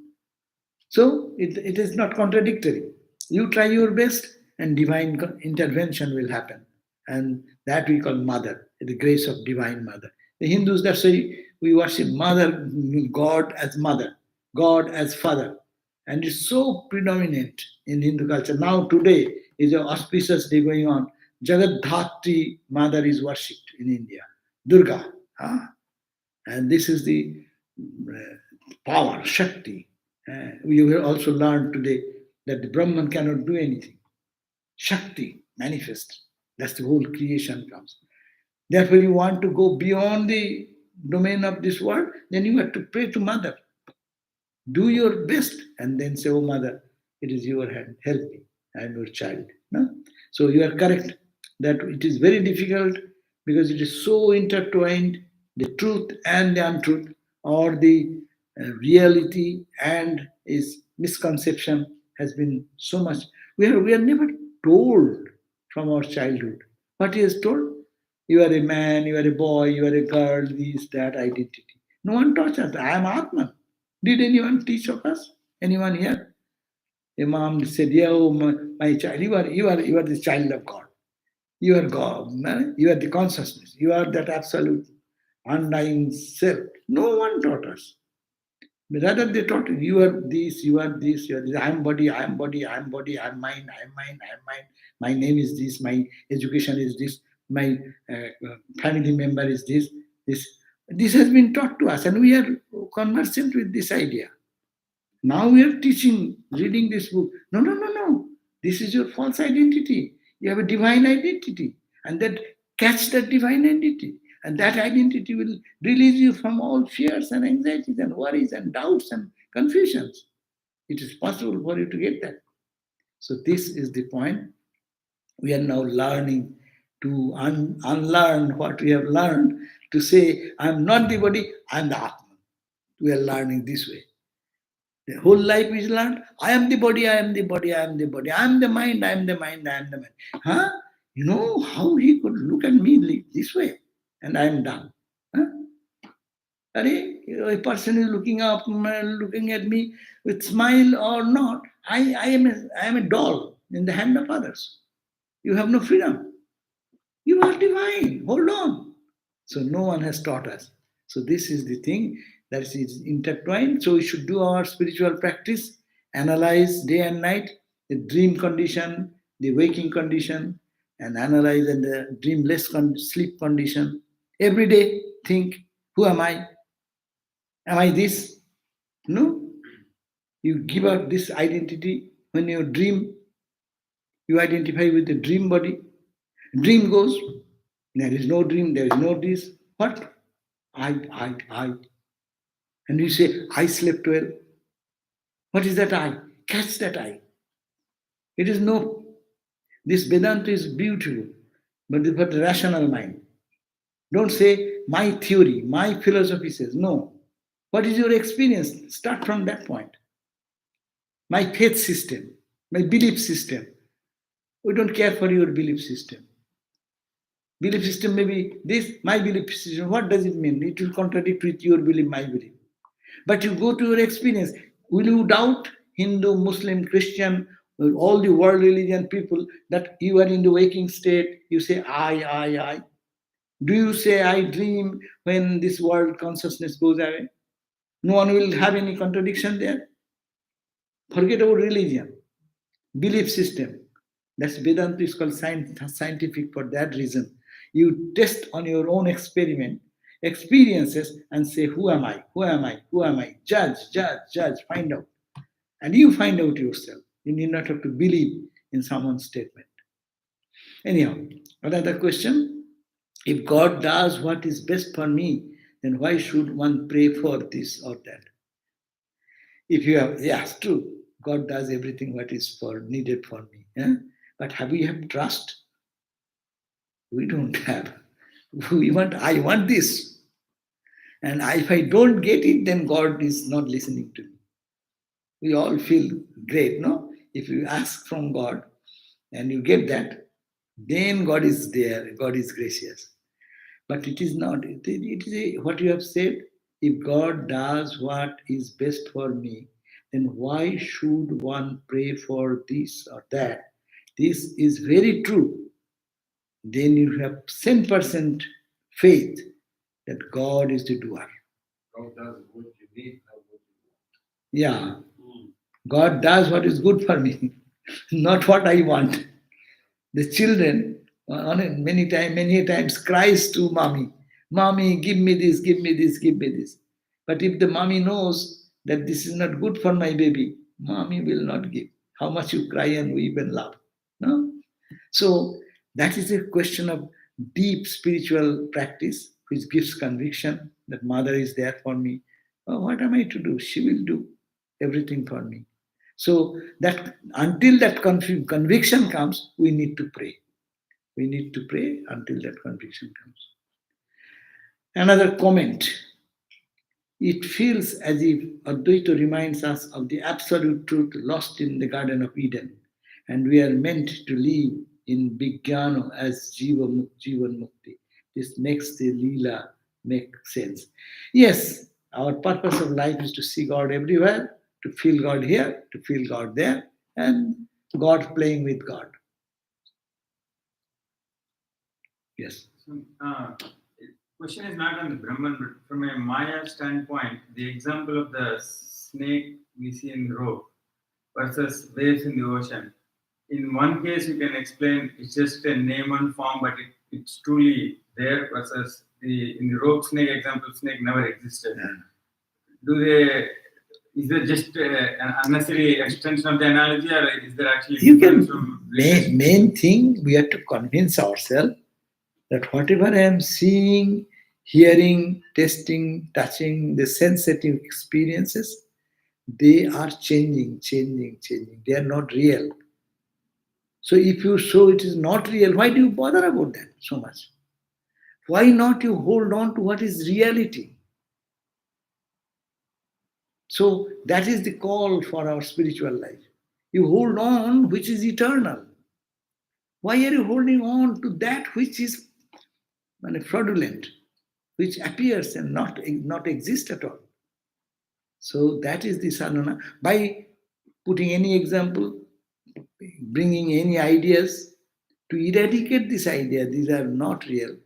So it is not contradictory. You try your best and divine intervention will happen. And that we call mother, the grace of divine mother. The Hindus, that's why we worship mother, God as mother, God as father. And it's so predominant in Hindu culture. Now today is an auspicious day going on. Jagat Dhatri mother is worshipped in India. Durga. Huh? And this is the power, Shakti. We will also learn today that the Brahman cannot do anything. Shakti manifest. That's the whole creation comes. Therefore, you want to go beyond the domain of this world, then you have to pray to Mother. Do your best and then say, Oh Mother, it is your hand. Help me. I am your child. No? So you are correct that it is very difficult because it is so intertwined, the truth and the untruth, or the reality and is misconception has been so much. We are never told from our childhood. What he has told? You are a man, you are a boy, you are a girl, this, that identity. No one taught us. I am Atman. Did anyone teach of us? Anyone here? Imam said, Yeah, oh, my child, you are the child of God. You are God. You are the consciousness. You are that absolute undying self. No one taught us. Rather, they taught you are this, you are this, you are this. I am body, I am body, I am body, I am mind, I am mind, I am mind. My name is this, my education is this, my family member is this. This this has been taught to us, and we are conversant with this idea. Now we are teaching, reading this book. No, no, no, no. This is your false identity. You have a divine identity. And that catch that divine identity. And that identity will release you from all fears and anxieties and worries and doubts and confusions. It is possible for you to get that. So this is the point. We are now learning to unlearn what we have learned to say, I am not the body, I am the Atman. We are learning this way. The whole life is learned. I am the body, I am the body, I am the body. I am the mind, I am the mind, I am the mind. Huh? You know how he could look at me this way and I am done. Huh? A person is looking up, looking at me with smile or not. I am a doll in the hand of others. You have no freedom. You are divine. Hold on. So no one has taught us. So this is the thing that is intertwined. So we should do our spiritual practice, analyze day and night, the dream condition, the waking condition, and analyze and the dreamless sleep condition. Every day think, who am I? Am I this? No. You give up this identity when you dream. You identify with the dream body. Dream goes. There is no dream. There is no this. What? I. And you say, I slept well. What is that I? Catch that I. It is no. This Vedanta is beautiful, but for the rational mind. Don't say, my theory, my philosophy says. No. What is your experience? Start from that point. My faith system, my belief system. We don't care for your belief system. Belief system may be this, my belief system. What does it mean? It will contradict with your belief, my belief. But you go to your experience. Will you doubt Hindu, Muslim, Christian, all the world religion people that you are in the waking state? You say, I. Do you say, I dream when this world consciousness goes away? No one will have any contradiction there. Forget about religion, belief system. That's Vedanta is called scientific for that reason. You test on your own experiences, and say, who am I? Who am I? Who am I? Judge, find out. And you find out yourself. You need not have to believe in someone's statement. Anyhow, another question. If God does what is best for me, then why should one pray for this or that? If you have, yes, true, God does everything what is for needed for me. Yeah? But have we have trust? We don't have. I want this. And if I don't get it, then God is not listening to me. We all feel great, no? If you ask from God and you get that, then God is there, God is gracious. But it is not. It is what you have said. If God does what is best for me, then why should one pray for this or that? This is very true. Then you have 10% faith that God is the doer. God does what you need, not what you Yeah, want. God does what is good for me, not what I want. The children many times cries to mommy, give me this, give me this, give me this. But if the mommy knows that this is not good for my baby, mommy will not give. How much you cry and weep and laugh. No? So that is a question of deep spiritual practice which gives conviction that mother is there for me. Oh, what am I to do? She will do everything for me. So that until that conviction comes, we need to pray. We need to pray until that conviction comes. Another comment. It feels as if Advaita reminds us of the absolute truth lost in the Garden of Eden, and we are meant to live in Vijnana as Jivan Mukti. This makes the Leela make sense. Yes, our purpose of life is to see God everywhere, to feel God here, to feel God there, and God playing with God. Yes. So, question is not on the Brahman, but from a Maya standpoint, the example of the snake we see in the rope versus waves in the ocean. In one case, you can explain it's just a name and form, but it's truly there. Versus in the rope snake example, snake never existed. Yeah. Do they? Is there just an unnecessary extension of the analogy, or is there actually You can difference from main thing we have to convince ourselves that whatever I am seeing, hearing, tasting, touching, the sensitive experiences, they are changing. They are not real. So if you show it is not real, why do you bother about that so much? Why not you hold on to what is reality? So that is the call for our spiritual life. You hold on which is eternal. Why are you holding on to that which is fraudulent, which appears and not exist at all? So that is the sadhana. By putting any example, bringing any ideas to eradicate this idea, these are not real.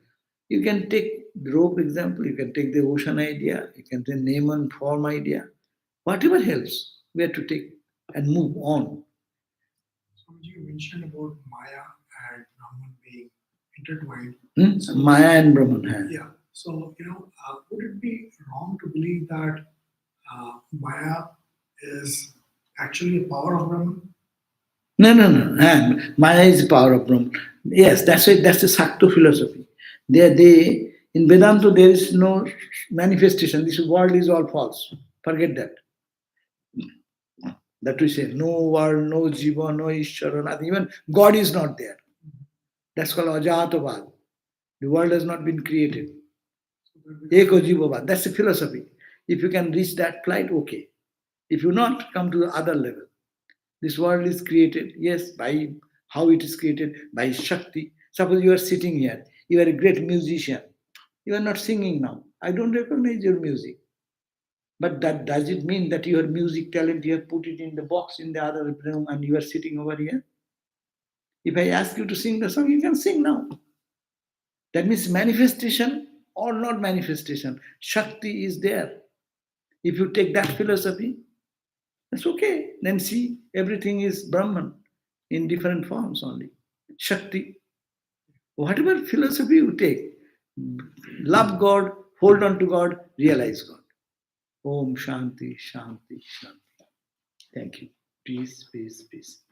You can take the rope example, you can take the ocean idea, you can take name and form idea, whatever helps, we have to take and move on. So you mentioned about Maya and Brahman being intertwined. So, Maya and Brahman. Yeah. So, would it be wrong to believe that Maya is actually a power of Brahman? No. Maya is the power of Brahman. Yes, that's it. That's the Sakto philosophy. They in Vedanta there is no manifestation. This world is all false. Forget that. That we say no world, no jiva, no ishvara, nothing. Even God is not there. That's called ajatavad. The world has not been created. Eko jivavad. That's the philosophy. If you can reach that flight, okay. If you not, come to the other level. This world is created, yes, by how it is created, by Shakti. Suppose you are sitting here, you are a great musician. You are not singing now. I don't recognize your music. But that does it mean that your music talent you have put it in the box in the other room and you are sitting over here? If I ask you to sing the song, you can sing now. That means manifestation or not manifestation. Shakti is there. If you take that philosophy, that's okay. Then see, everything is Brahman in different forms only. Shakti. Whatever philosophy you take, love God, hold on to God, realize God. Om Shanti, Shanti, Shanti. Thank you. Peace, peace, peace.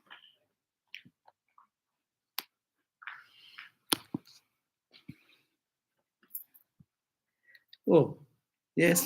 Oh, yes.